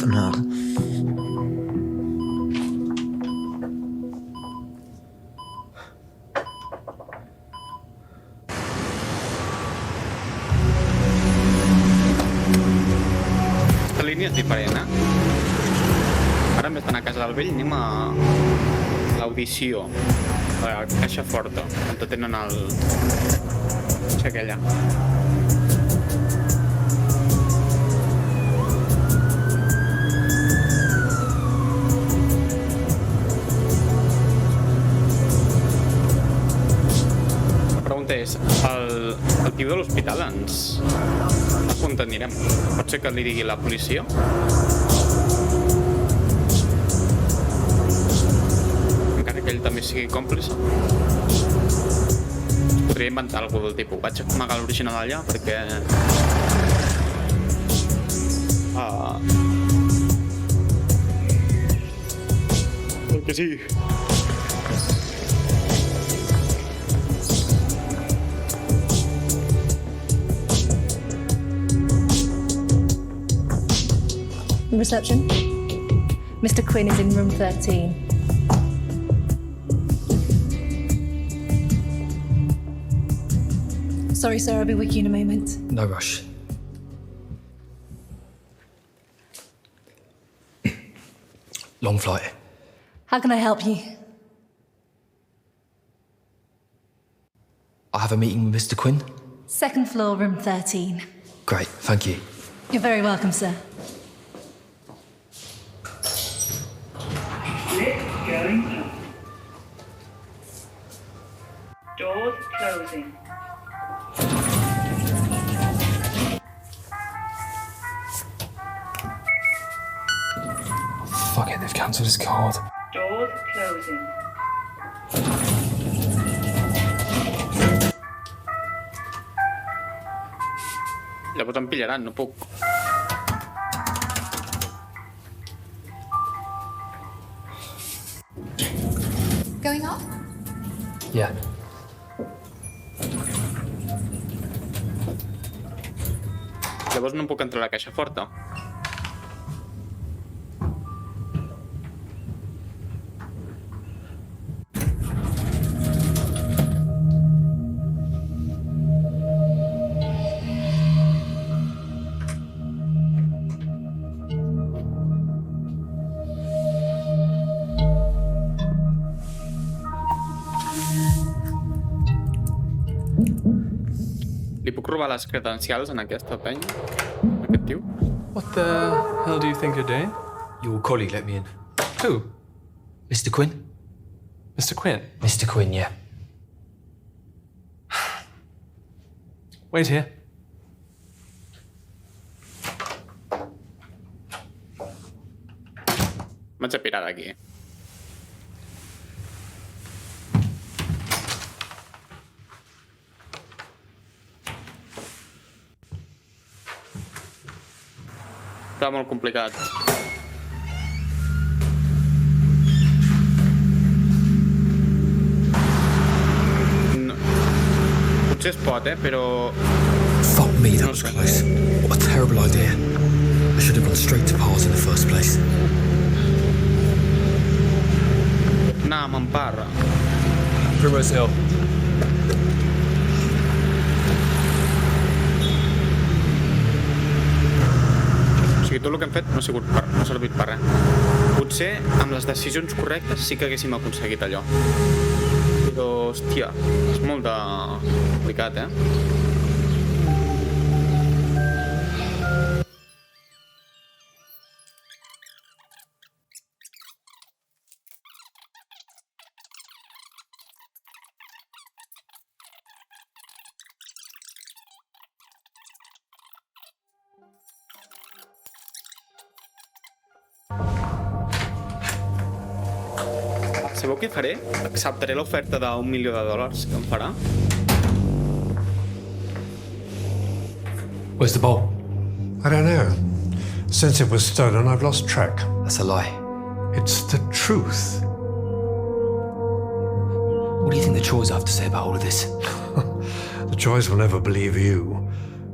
canal. Aquesta línia és diferent, eh? Ara en vez d'anar a casa del vell anem a l'audició, a la caixa forta, on tenen el... aquella. La pregunta és, el tio de l'hospital ens... on anirem? Pot ser que li digui la policia? Encara que ell també sigui còmplice? Podria inventar alguna del tipus. Vaig amagar l'original allà perquè... Perquè sí. Reception. Mr. Quinn is in room 13. Sorry, sir, I'll be with you in a moment. No rush. Long flight. How can I help you? I have a meeting with Mr. Quinn. Second floor, room 13. Great, thank you. You're very welcome, sir. Lift going up. Doors closing. Fuck it, they've cancelled his card. Doors closing. Llavors em pillaran, no puc. Going up? Yeah. Llavors no puc entrar a la caixa forta. Li puc robar les credencials en aquesta penya? Aquest tio? What the hell do you think you're doing? Your colleague let me in. Who? Mr. Quinn? Mr. Quinn? Mr. Quinn, yeah. Wait here. Vaig a pirar d'aquí. Estava molt complicat. No. Potser es pot, però... Fuck me, that was close. What a terrible idea. I should have gone straight to Pars in the first place. Anar amb emparra. Primrose Hill. O sigui, tot el que hem fet no ha servit per res. Potser amb les decisions correctes sí que haguéssim aconseguit allò. Però, hòstia, és molt de... complicat, Sabeu què faré? Acceptaré l'oferta d'1 milió de dòlars que em farà. Where's the bowl? I don't know. Since it was stolen, I've lost track. That's a lie. It's the truth. What do you think the Troys have to say about all of this? The Troys will never believe you.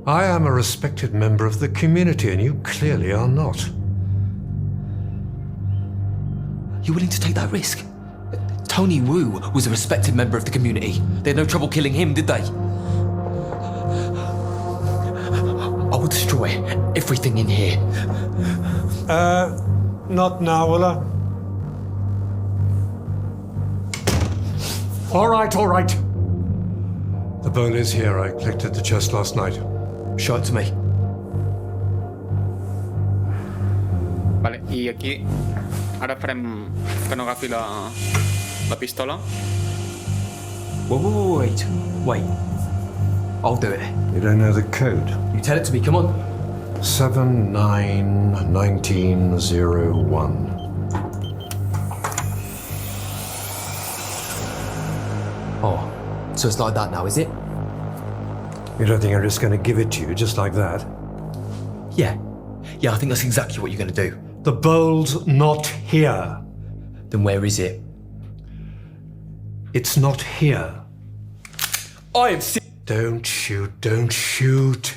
I am a respected member of the community, and you clearly are not. You're willing to take that risk? Tony Wu was a respected member of the community. They had no trouble killing him, did they? I will destroy everything in here. Not now, will I? All right. The bone is here. I collected the chest last night. Show it to me. Vale, i aquí ara farem que no agafi la pistola. Wait. I'll do it. You don't know the code? You tell it to me, come on. 791901. Oh, so it's like that now, is it? You don't think I'm just going to give it to you just like that? Yeah, I think that's exactly what you're going to do. The bowl's not here. Then where is it? It's not here. I am Don't shoot.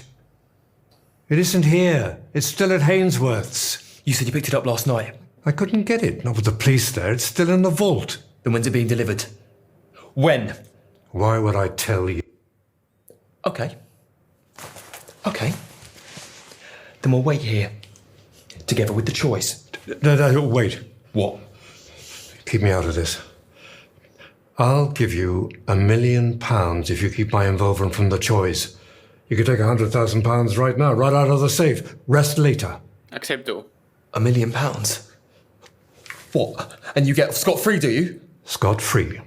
It isn't here. It's still at Hainsworth's. You said you picked it up last night. I couldn't get it. Not with the police there. It's still in the vault. Then when's it being delivered? When? Why would I tell you? Okay. Then we'll wait here. Together with the choice. No, wait. What? Keep me out of this. I'll give you £1 million if you keep my involvement from the choice. You could take £100,000 right now, right out of the safe. Rest later. Accepto. £1 million? What? And you get scot-free, do you? Scot-free.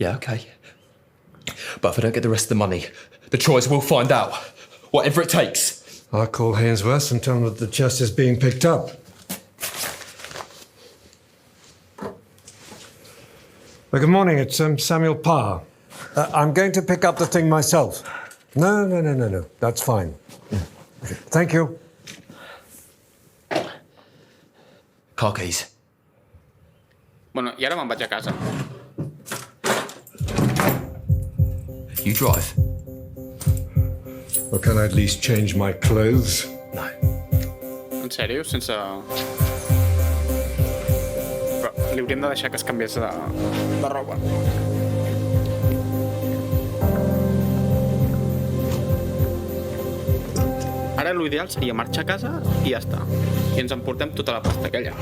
Yeah, okay. But if I don't get the rest of the money, the choice will find out. Whatever it takes. I'll call Hainsworth and tell him that the chest is being picked up. Well, good morning. It's Samuel Parr. I'm going to pick up the thing myself. No. That's fine. Thank you. Car keys. Bueno, i ara me'n vaig a casa. You drive? Well, can I at least change my clothes? No. En sèrio? Sense... Però li hauríem de deixar que es canviés de roba. Ara l'ideal seria marxar a casa i ja està. I ens emportem tota la pasta aquella.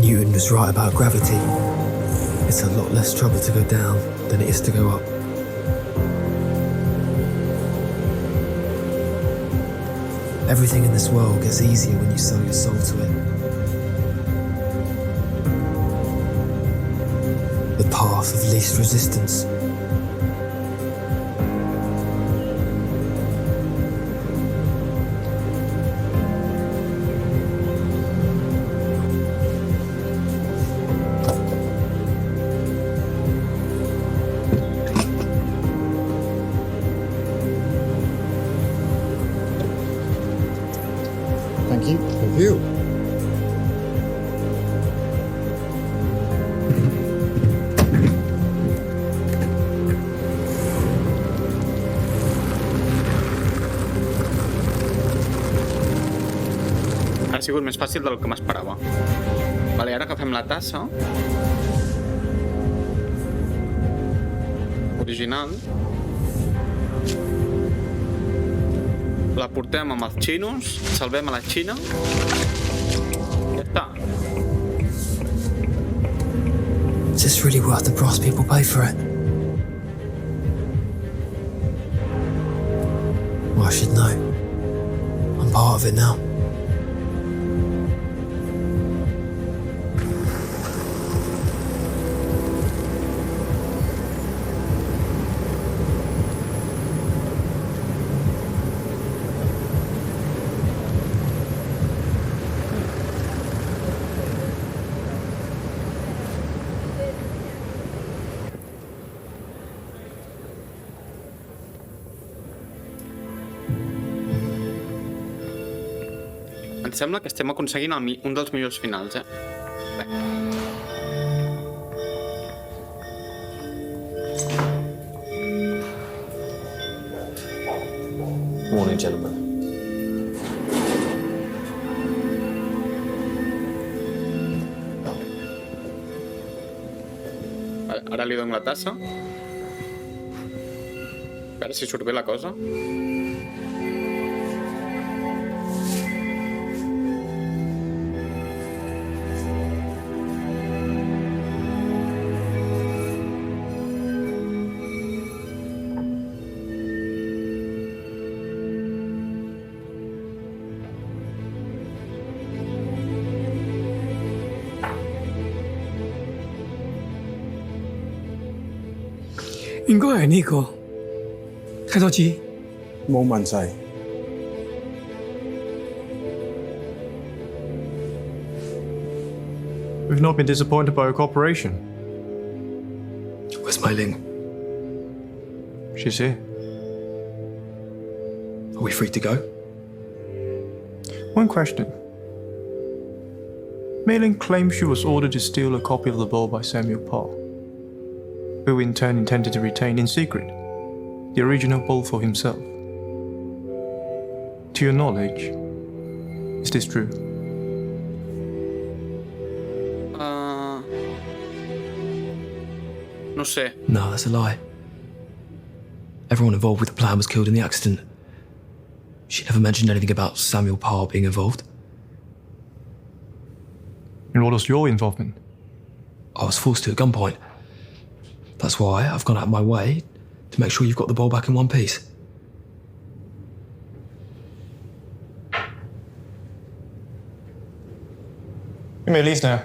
Newton was right about gravity. It's a lot less trouble to go down than it is to go up. Everything in this world gets easier when you sell your soul to it. The path of least resistance. Thank you. Ha sigut més fàcil del que m'esperava. Vale, ara agafem la tassa. Original. La portem amb els xinos, salvem a la Xina. Ja està. Is this really worth the price people pay for it? Well, I should know. I'm part of it now. Em sembla que estem aconseguint un dels millors finals, Bé. morning, gentlemen. Ara li dono la tassa. A veure si surt bé la cosa.應該係呢個。睇多次。冇問題。We've not been disappointed by your cooperation. Where's Mei Ling? She's here. Are we free to go? One question. Mei Ling claims she was ordered to steal a copy of the ball by Samuel Parr, who in turn intended to retain in secret the original ball for himself. To your knowledge, is this true? No sé. No, that's a lie. Everyone involved with the plan was killed in the accident. She never mentioned anything about Samuel Parr being involved. And what was your involvement? I was forced to at gunpoint. That's why I've gone out of my way to make sure you've got the ball back in one piece. You may leave now.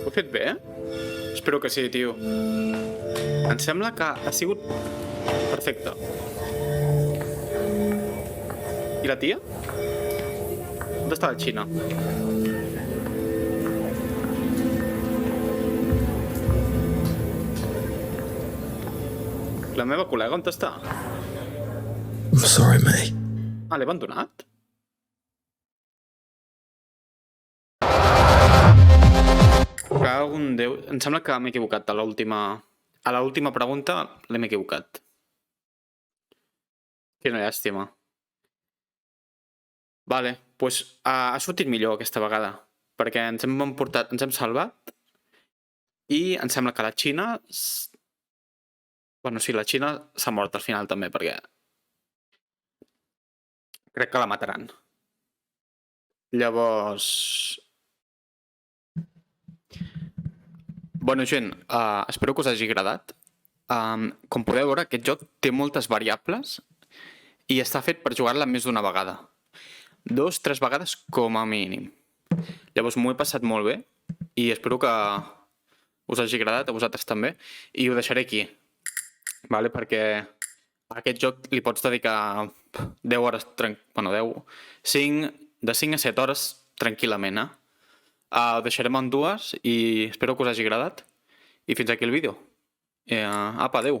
Ho fet bé? Espero que sí, tio. Em sembla que ha sigut perfecte. I la tia? On està la Xina? La meva col·lega on està? I'm sorry, May. Ah, l'he abandonat? Cago en Déu. Em sembla que m'he equivocat a l'última... A l'última pregunta l'hem equivocat. Quina llàstima. Vale, doncs ha sortit millor aquesta vegada, perquè ens hem emportat, ens hem salvat i em sembla que la Xina... Bueno, sí, la Xina s'ha mort al final també, perquè crec que la mataran. Llavors... Bueno, gent, espero que us hagi agradat. Com podeu veure, aquest joc té moltes variables i està fet per jugar-la més d'una vegada. 2 o 3 vegades com a mínim. Llavors m'ho he passat molt bé i espero que us hagi agradat, a vosaltres també, i ho deixaré aquí, vale? Perquè a aquest joc li pots dedicar 10 hores, bueno, 5 a 7 hores tranquil·lament, ho deixarem en 2 i espero que us hagi agradat i fins aquí el vídeo. Apa, adeu.